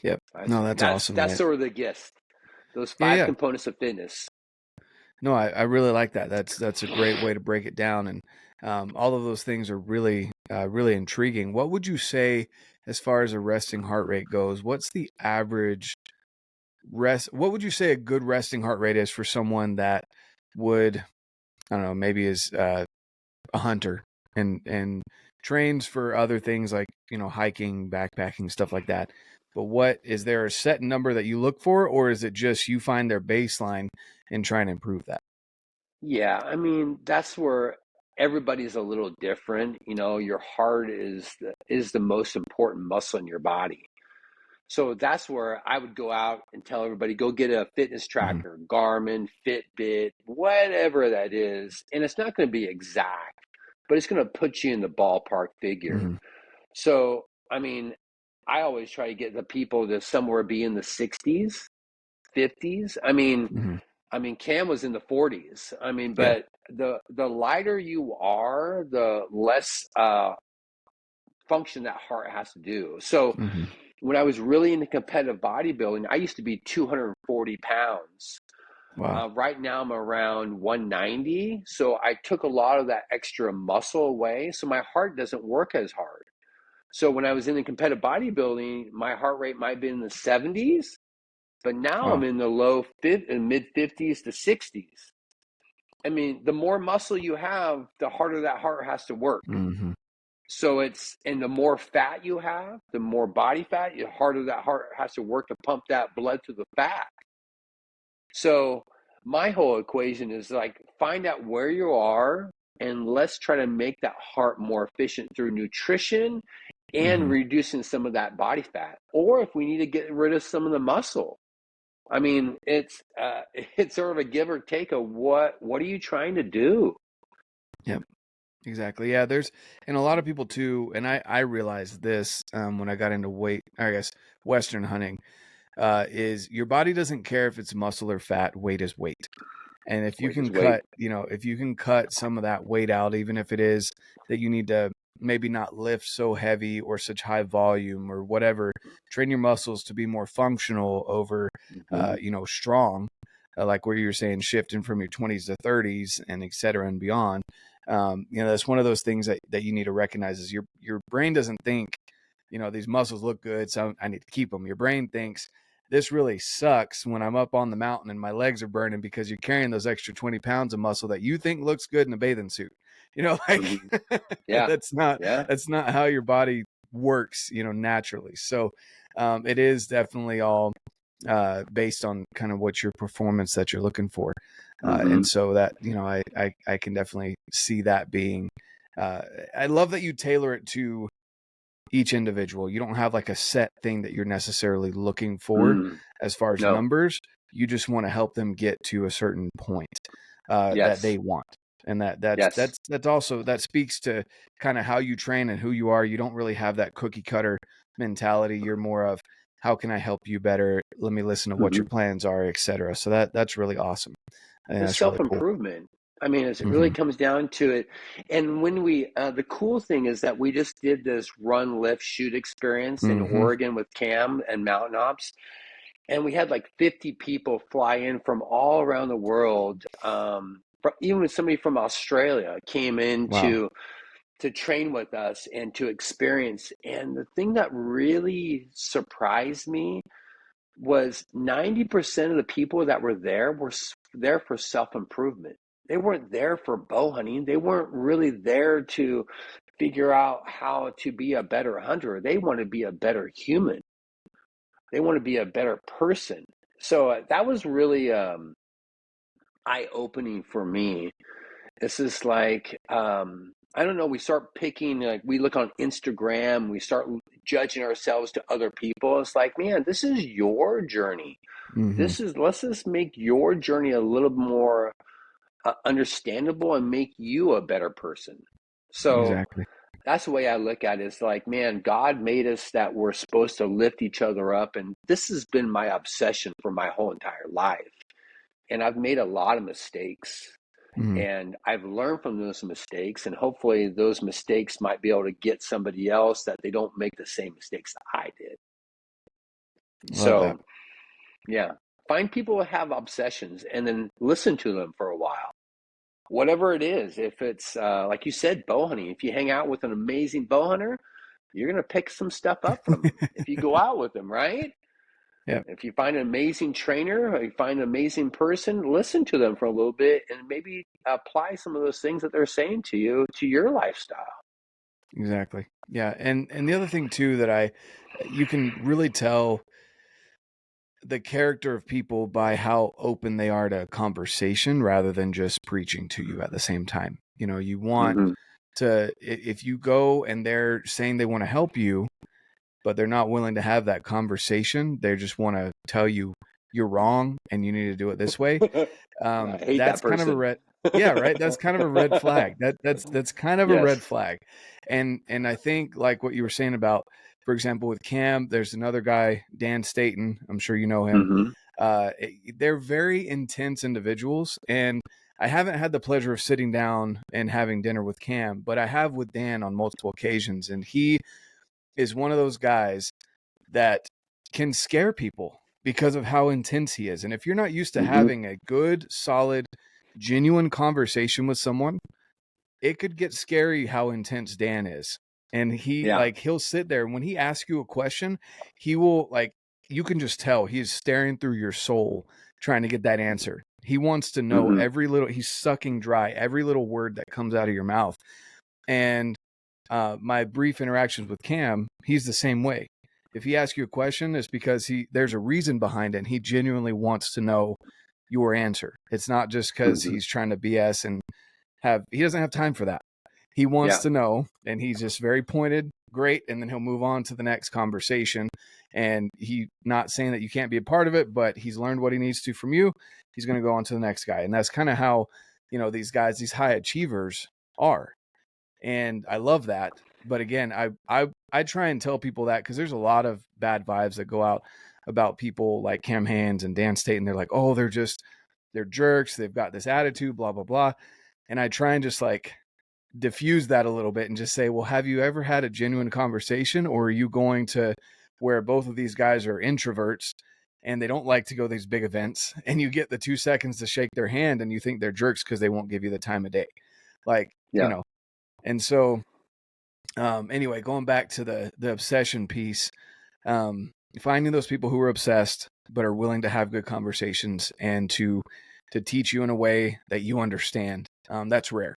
Yep. No, that's awesome. That's sort of the gist. Those Yeah, 5 yeah. components of fitness. No, I really like that. That's a great way to break it down, and all of those things are really really intriguing. What would you say as far as a resting heart rate goes? What's the average rest? What would you say a good resting heart rate is for someone that would, I don't know, maybe is a hunter and trains for other things like, you know, hiking, backpacking, stuff like that. But what is there a set number that you look for, or is it just you find their baseline and try and improve that? Yeah, I mean, that's where everybody's a little different. You know, your heart is the most important muscle in your body. So that's where I would go out and tell everybody, go get a fitness Mm-hmm. tracker, Garmin, Fitbit, whatever that is. And it's not going to be exact, but it's going to put you in the ballpark figure. Mm-hmm. So, I mean, I always try to get the people to somewhere be in the 60s, 50s. Mm-hmm. I mean, Cam was in the 40s. I mean, Yeah. but the lighter you are, the less function that heart has to do. So Mm-hmm. when I was really into competitive bodybuilding, I used to be 240 pounds. Wow. Right now I'm around 190. So I took a lot of that extra muscle away. So my heart doesn't work as hard. So when I was in the competitive bodybuilding, my heart rate might be in the 70s, but now I'm Wow. in the mid 50s to 60s. I mean, the more muscle you have, the harder that heart has to work. Mm-hmm. So and the more fat you have, the more body fat, the harder that heart has to work to pump that blood to the fat. So my whole equation is like, find out where you are and let's try to make that heart more efficient through nutrition and Mm-hmm. reducing some of that body fat. Or if we need to get rid of some of the muscle. I mean, it's sort of a give or take of what are you trying to do? Yep. Exactly. Yeah. And a lot of people too, and I realized this when I got into I guess, Western hunting, is your body doesn't care if it's muscle or fat, weight is weight. And if you Weight is can weight. cut, you know, if you can cut some of that weight out, even if it is that you need to maybe not lift so heavy or such high volume or whatever, train your muscles to be more functional over, Mm-hmm. you know, strong, like where you're saying shifting from your 20s to 30s and et cetera and beyond. You know, that's one of those things that you need to recognize is your brain doesn't think, you know, these muscles look good, so I need to keep them. Your brain thinks, this really sucks when I'm up on the mountain and my legs are burning because you're carrying those extra 20 pounds of muscle that you think looks good in a bathing suit. You know, like Mm-hmm. Yeah. that's not Yeah. how your body works, you know, naturally. So it is definitely all based on kind of what your performance that you're looking for. Mm-hmm. And so that, you know, I can definitely see that being, I love that you tailor it to each individual. You don't have like a set thing that you're necessarily looking for Mm. as far as No. numbers. You just want to help them get to a certain point that Yes. they want. And that's Yes. that's also that speaks to kind of how you train and who you are. You don't really have that cookie cutter mentality. You're more of, how can I help you better? Let me listen to what Mm-hmm. your plans are, etc. So that's really awesome. I think It's that's really cool. self-improvement. I mean, it really Hmm. comes down to it. And when the cool thing is that we just did this run, lift, shoot experience in Hmm. Oregon with Cam and Mountain Ops. And we had like 50 people fly in from all around the world. Even somebody from Australia came in Wow. to train with us and to experience. And the thing that really surprised me was 90% of the people that were there for self-improvement. They weren't there for bow hunting. They weren't really there to figure out how to be a better hunter. They want to be a better human. They want to be a better person. So that was really eye-opening for me. This is like, I don't know, we start picking, like we look on Instagram, we start judging ourselves to other people. It's like, man, this is your journey. Hmm. Let's just make your journey a little more understandable and make you a better person. So Exactly. that's the way I look at it. It's like, man, God made us that we're supposed to lift each other up. And this has been my obsession for my whole entire life. And I've made a lot of mistakes. Hmm. And I've learned from those mistakes. And hopefully those mistakes might be able to get somebody else that they don't make the same mistakes that I did. Love that. So, yeah, find people who have obsessions and then listen to them for a while. Whatever it is, if it's like you said, bow hunting, if you hang out with an amazing bow hunter, you're going to pick some stuff up from them if you go out with them, right? Yeah, If you find an amazing trainer or you find an amazing person, listen to them for a little bit and maybe apply some of those things that they're saying to you to your lifestyle. exactly. Yeah, and the other thing too that you can really tell the character of people by how open they are to conversation rather than just preaching to you at the same time. You know, you want Mm-hmm. to, if you go and they're saying they want to help you, but they're not willing to have that conversation, they just want to tell you you're wrong and you need to do it this way. I hate that That's kind of a person. red. Yeah, right. That's kind of a red flag. That's kind of a red Yes. flag. And I think like what you were saying about, for example, with Cam, there's another guy, Dan Staten. I'm sure you know him. Mm-hmm. They're very intense individuals, and I haven't had the pleasure of sitting down and having dinner with Cam, but I have with Dan on multiple occasions, and he is one of those guys that can scare people because of how intense he is. And if you're not used to Mm-hmm. having a good, solid, genuine conversation with someone, it could get scary how intense Dan is. And Yeah. he'll sit there and when he asks you a question, he will like you can just tell he's staring through your soul trying to get that answer. He wants to know Mm-hmm. he's sucking dry every little word that comes out of your mouth. And my brief interactions with Cam, he's the same way. If he asks you a question, it's because there's a reason behind it. And he genuinely wants to know your answer. It's not just because Mm-hmm. he's trying to BS and he doesn't have time for that. He wants Yeah. to know, and he's just very pointed, great, and then he'll move on to the next conversation. And he not saying that you can't be a part of it, but he's learned what he needs to from you. He's going to go on to the next guy, and that's kind of how these guys, these high achievers, are. And I love that. But again, I try and tell people that because there's a lot of bad vibes that go out about people like Cam Haynes and Dan State, and they're like, oh, they're jerks. They've got this attitude, blah blah blah. And I try and just like diffuse that a little bit and just say, well, have you ever had a genuine conversation, or are you going to where both of these guys are introverts and they don't like to go to these big events, and you get the 2 seconds to shake their hand and you think they're jerks because they won't give you the time of day, like Yeah. and so anyway, going back to the obsession piece, finding those people who are obsessed but are willing to have good conversations and to teach you in a way that you understand, that's rare.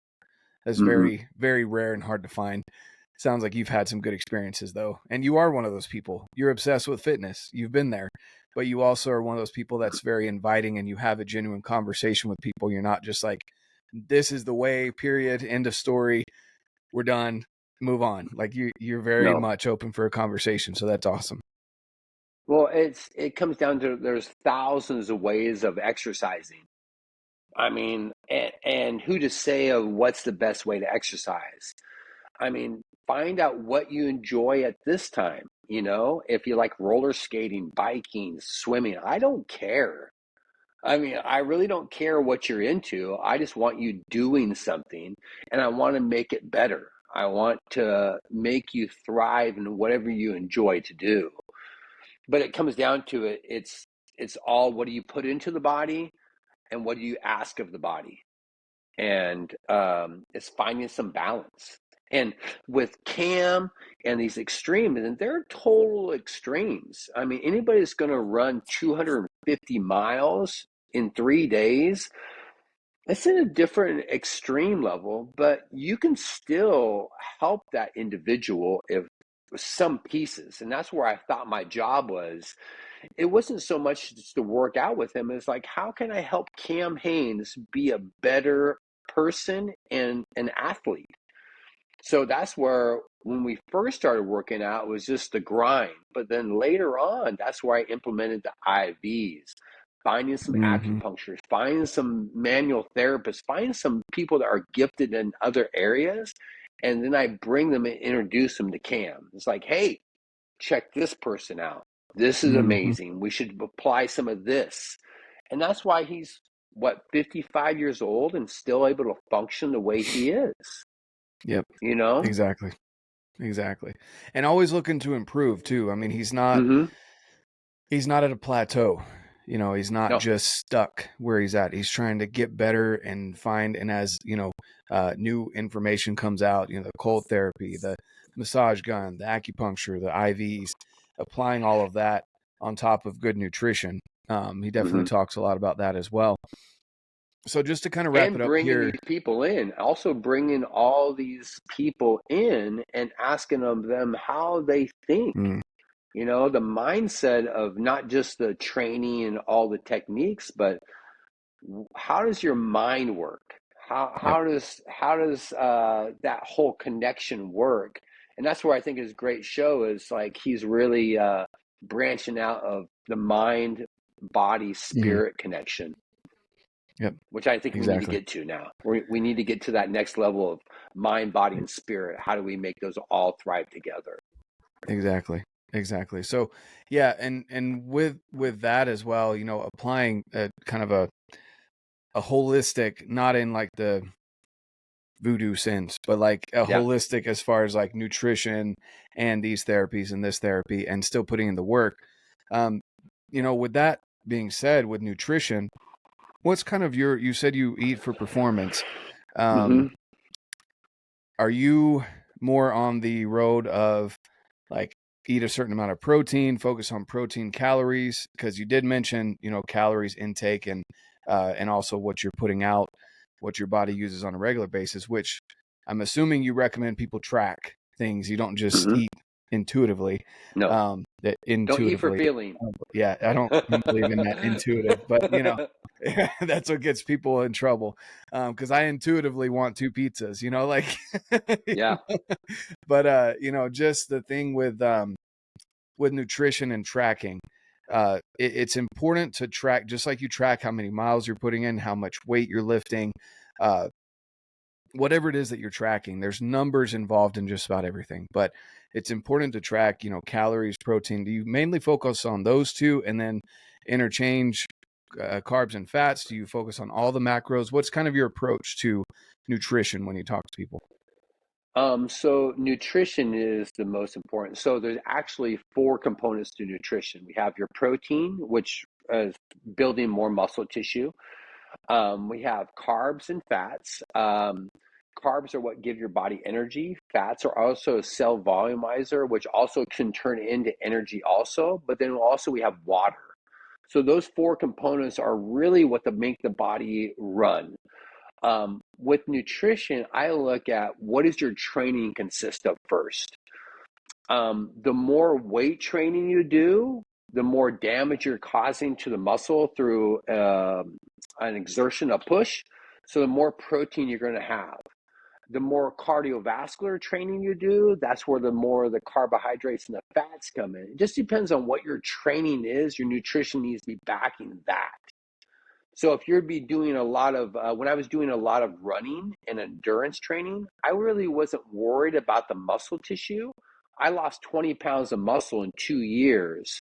That's Mm-hmm. very, very rare and hard to find. Sounds like you've had some good experiences though. And you are one of those people. You're obsessed with fitness. You've been there. But you also are one of those people that's very inviting and you have a genuine conversation with people. You're not just like, this is the way, period, end of story. We're done. Move on. Like you're very No. much open for a conversation. So that's awesome. Well, it comes down to there's thousands of ways of exercising. I mean, and who to say of what's the best way to exercise? I mean, find out what you enjoy at this time. If you like roller skating, biking, swimming, I don't care. I mean, I really don't care what you're into. I just want you doing something and I want to make it better. I want to make you thrive in whatever you enjoy to do. But it comes down to it's all, what do you put into the body and what do you ask of the body? And it's finding some balance. And with Cam and these extremes, and they're total extremes. I mean, anybody that's going to run 250 miles in 3 days, it's in a different extreme level, but you can still help that individual if some pieces. And that's where I thought my job was. It wasn't so much just to work out with him. It's like, how can I help Cam Hanes be a better person and an athlete? So that's where, when we first started working out, it was just the grind. But then later on, that's where I implemented the IVs, finding some Mm-hmm. acupuncturists, finding some manual therapists, finding some people that are gifted in other areas. And then I bring them and introduce them to Cam. It's like, hey, check this person out. This is Mm-hmm. amazing. We should apply some of this. And that's why he's, what, 55 years old and still able to function the way he is, Yep. you know? Exactly. Exactly. And always looking to improve too. I mean, Mm-hmm. he's not at a plateau. You know, he's not No. just stuck where he's at. He's trying to get better and find, and as, new information comes out, the cold therapy, the massage gun, the acupuncture, the IVs, applying all of that on top of good nutrition. He definitely Mm-hmm. talks a lot about that as well. So just to kind of wrap And it up bringing here. these people in, also bringing all these people in and asking them how they think. Mm, The mindset of not just the training and all the techniques, but how does your mind work? How yep. how does that whole connection work? And that's where I think his great show is, like, he's really branching out of the mind, body, Mhm. spirit connection, Yep. which I think we need to Exactly. get to now. We need to get to that next level of mind, body, and spirit. How do we make those all thrive together? Exactly. Exactly. So yeah, and with that as well, applying a kind of a holistic, not in like the voodoo sense, but like a Yeah. holistic as far as like nutrition and these therapies and this therapy and still putting in the work. Um, with that being said, with nutrition, what's kind of you said you eat for performance. Um, Mm-hmm. are you more on the road of like eat a certain amount of protein, focus on protein calories? Because you did mention, calories intake and also what you're putting out, what your body uses on a regular basis, which I'm assuming you recommend people track things. You don't just Mm-hmm. eat intuitively. No, That don't eat for intuitively. feeling. Yeah, I don't believe in that intuitive, but that's what gets people in trouble. Because I intuitively want two pizzas, like, Yeah. but just the thing with nutrition and tracking, it's important to track, just like you track how many miles you're putting in, how much weight you're lifting, uh, whatever it is that you're tracking. There's numbers involved in just about everything, but it's important to track, calories, protein. Do you mainly focus on those two and then interchange carbs and fats? Do you focus on all the macros? What's kind of your approach to nutrition when you talk to people? So nutrition is the most important. So there's actually four components to nutrition. We have your protein, which is building more muscle tissue. We have carbs and fats. Carbs are what give your body energy. Fats are also a cell volumizer, which also can turn into energy also. But then also we have water. So those four components are really what make the body run. With nutrition, I look at what does your training consist of first. The more weight training you do, the more damage you're causing to the muscle through an exertion, a push. So the more protein you're going to have. The more cardiovascular training you do, that's where the more the carbohydrates and the fats come in. It just depends on what your training is. Your nutrition needs to be backing that. So if you'd be doing a lot of, when I was doing a lot of running and endurance training, I really wasn't worried about the muscle tissue. I lost 20 pounds of muscle in 2 years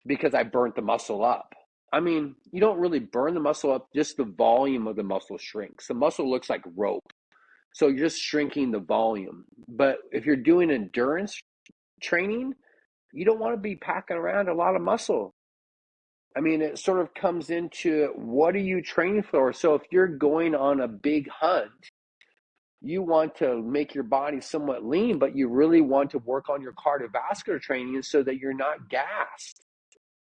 because I burnt the muscle up. I mean, you don't really burn the muscle up, just the volume of the muscle shrinks. The muscle looks like rope. So you're just shrinking the volume. But if you're doing endurance training, you don't want to be packing around a lot of muscle. I mean, it sort of comes into what are you training for? So if you're going on a big hunt, you want to make your body somewhat lean, but you really want to work on your cardiovascular training so that you're not gassed.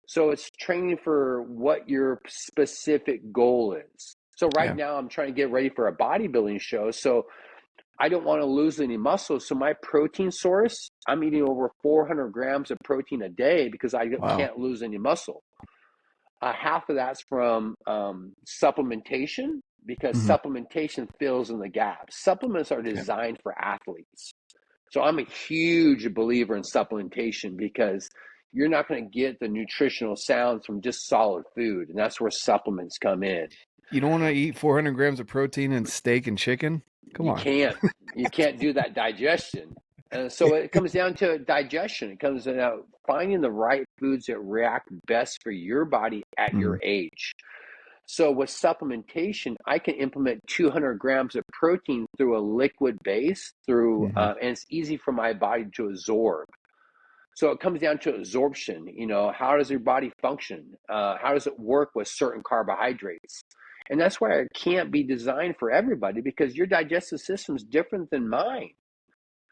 So it's training for what your specific goal is. So right Yeah. now I'm trying to get ready for a bodybuilding show. So I don't want to lose any muscle. So my protein source, I'm eating over 400 grams of protein a day because I Wow. can't lose any muscle. Half of that's from supplementation, because Hmm. supplementation fills in the gaps. Supplements are designed for athletes. So I'm a huge believer in supplementation because you're not going to get the nutritional sounds from just solid food. And that's where supplements come in. You don't want to eat 400 grams of protein and steak and chicken? Come You on. can't. You can't do that digestion. And so it comes down to digestion. It comes down finding the right foods that react best for your body at Hmm. your age. So with supplementation, I can implement 200 grams of protein through a liquid base Hmm. and it's easy for my body to absorb. So it comes down to absorption. How does your body function? How does it work with certain carbohydrates? And that's why it can't be designed for everybody, because your digestive system is different than mine.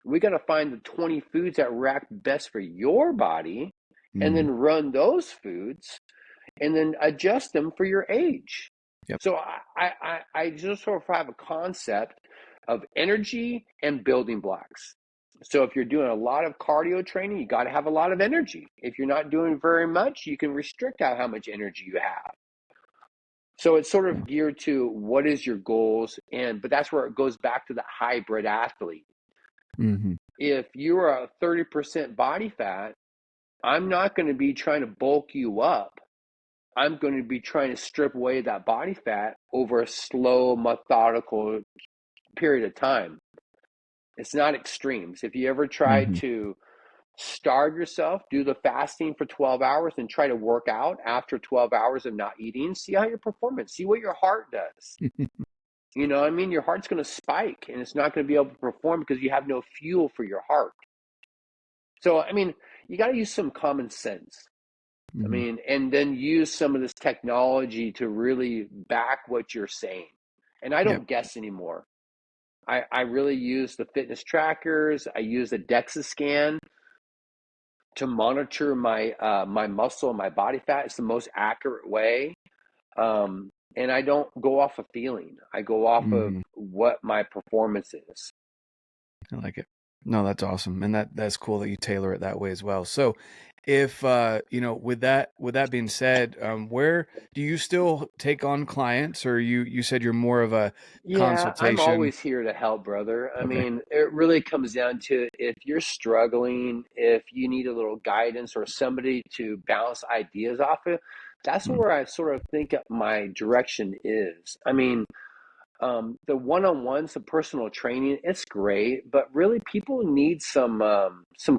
We got to find the 20 foods that react best for your body and Hmm. then run those foods and then adjust them for your age. Yep. So I just sort of have a concept of energy and building blocks. So if you're doing a lot of cardio training, you got to have a lot of energy. If you're not doing very much, you can restrict out how much energy you have. So it's sort Yeah. of geared to what is your goals, but that's where it goes back to the hybrid athlete. Hmm. If you're a 30% body fat, I'm not going to be trying to bulk you up. I'm going to be trying to strip away that body fat over a slow, methodical period of time. It's not extremes. If you ever try Hmm. to starve yourself, do the fasting for 12 hours and try to work out after 12 hours of not eating, see how your performance, see what your heart does. You know what I mean? Your heart's going to spike and it's not going to be able to perform because you have no fuel for your heart. So, I mean, you got to use some common sense. Hmm. And then use some of this technology to really back what you're saying. And I Yep. don't guess anymore. I really use the fitness trackers. I use the DEXA scan to monitor my muscle and my body fat. It's the most accurate way. And I don't go off of feeling. I go off of Hmm. what my performance is. I like it. No, that's awesome. And that's cool that you tailor it that way as well. So if with that being said, where do you still take on clients, or you said you're more of a Yeah, I'm consultation? always here to help, brother. Okay. It really comes down to if you're struggling, if you need a little guidance or somebody to bounce ideas off of, that's Mm. where I sort of think my direction is. The one-on-ones, the personal training, it's great, but really people need some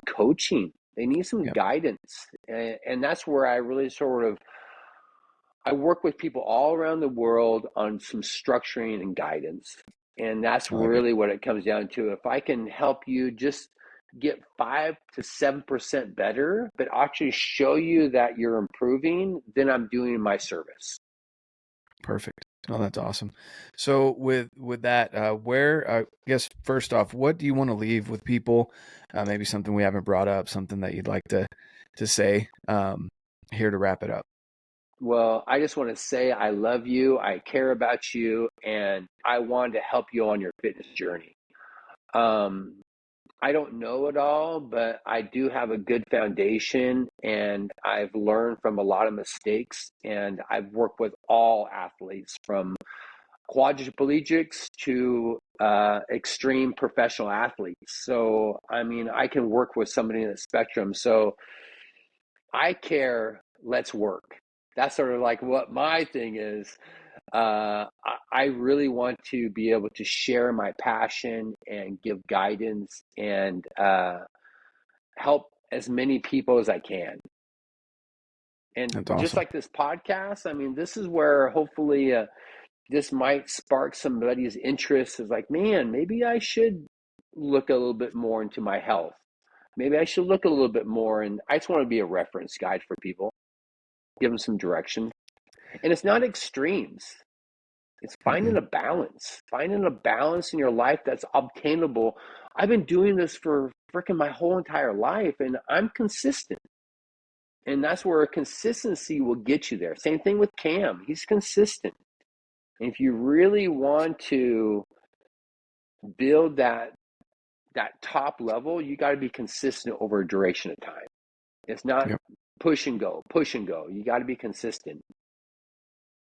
coaching. They need some Yep. guidance, and that's where I really sort of I work with people all around the world on some structuring and guidance. And that's I like it. really what it comes down to. If I can help you just get 5 to 7% better, but actually show you that you're improving, then I'm doing my service. Perfect. Oh, that's awesome. So with that, where I guess first off, what do you want to leave with people? Maybe something we haven't brought up, something that you'd like to say here to wrap it up. Well, I just want to say I love you, I care about you, and I want to help you on your fitness journey. Um, I don't know it all, but I do have a good foundation and I've learned from a lot of mistakes. And I've worked with all athletes from quadriplegics to extreme professional athletes. So, I can work with somebody in the spectrum. So, I care, let's work. That's sort of like what my thing is. I really want to be able to share my passion and give guidance and help as many people as I can. And That's just awesome. like this podcast, this is where hopefully this might spark somebody's interest. Is like, man, maybe I should look a little bit more into my health. Maybe I should look a little bit more. And I just want to be a reference guide for people, give them some direction. And it's not extremes. It's Mm-mm. finding a balance in your life that's obtainable. I've been doing this for freaking my whole entire life and I'm consistent. And that's where consistency will get you there. Same thing with Cam. He's consistent. And if you really want to build that top level, you got to be consistent over a duration of time. It's not Yep. push and go, push and go. You got to be consistent.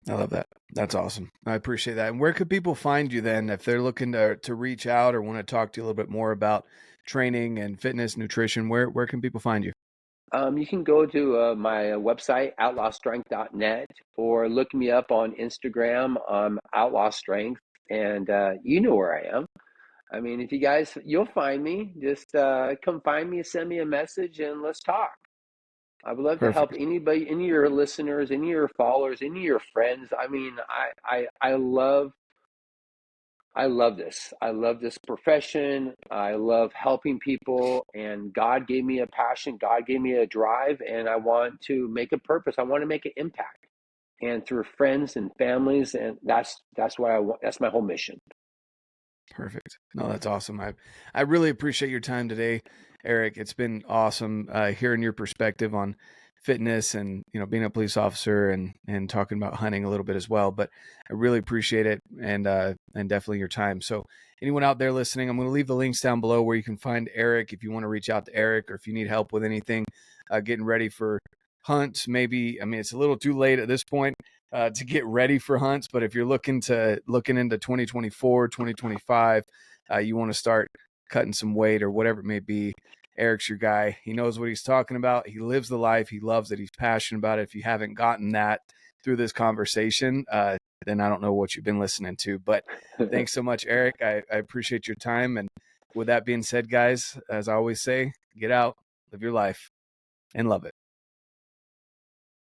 I love that. That's awesome. I appreciate that. And where could people find you then if they're looking to reach out or want to talk to you a little bit more about training and fitness, nutrition? Where can people find you? You can go to my website, outlawstrength.net, or look me up on Instagram, Outlaw Strength, and you know where I am. I mean, if you guys, you'll find me. Just come find me, send me a message, and let's talk. I would love to help Perfect. anybody, any of your listeners, any of your followers, any of your friends. I mean, I love this. I love this profession. I love helping people, and God gave me a passion. God gave me a drive, and I want to make a purpose. I want to make an impact, and through friends and families, and that's what I want. That's my whole mission. Perfect. No, that's awesome. I really appreciate your time today, Eric. It's been awesome hearing your perspective on fitness and being a police officer and talking about hunting a little bit as well. But I really appreciate it and definitely your time. So anyone out there listening, I'm going to leave the links down below where you can find Eric if you want to reach out to Eric or if you need help with anything getting ready for hunts. Maybe it's a little too late at this point to get ready for hunts. But if you're looking into 2024, 2025, you want to start cutting some weight or whatever it may be, Eric's your guy. He knows what he's talking about. He lives the life. He loves it. He's passionate about it. If you haven't gotten that through this conversation, then I don't know what you've been listening to. But thanks so much, Eric. I appreciate your time. And with that being said, guys, as I always say, get out, live your life, and love it.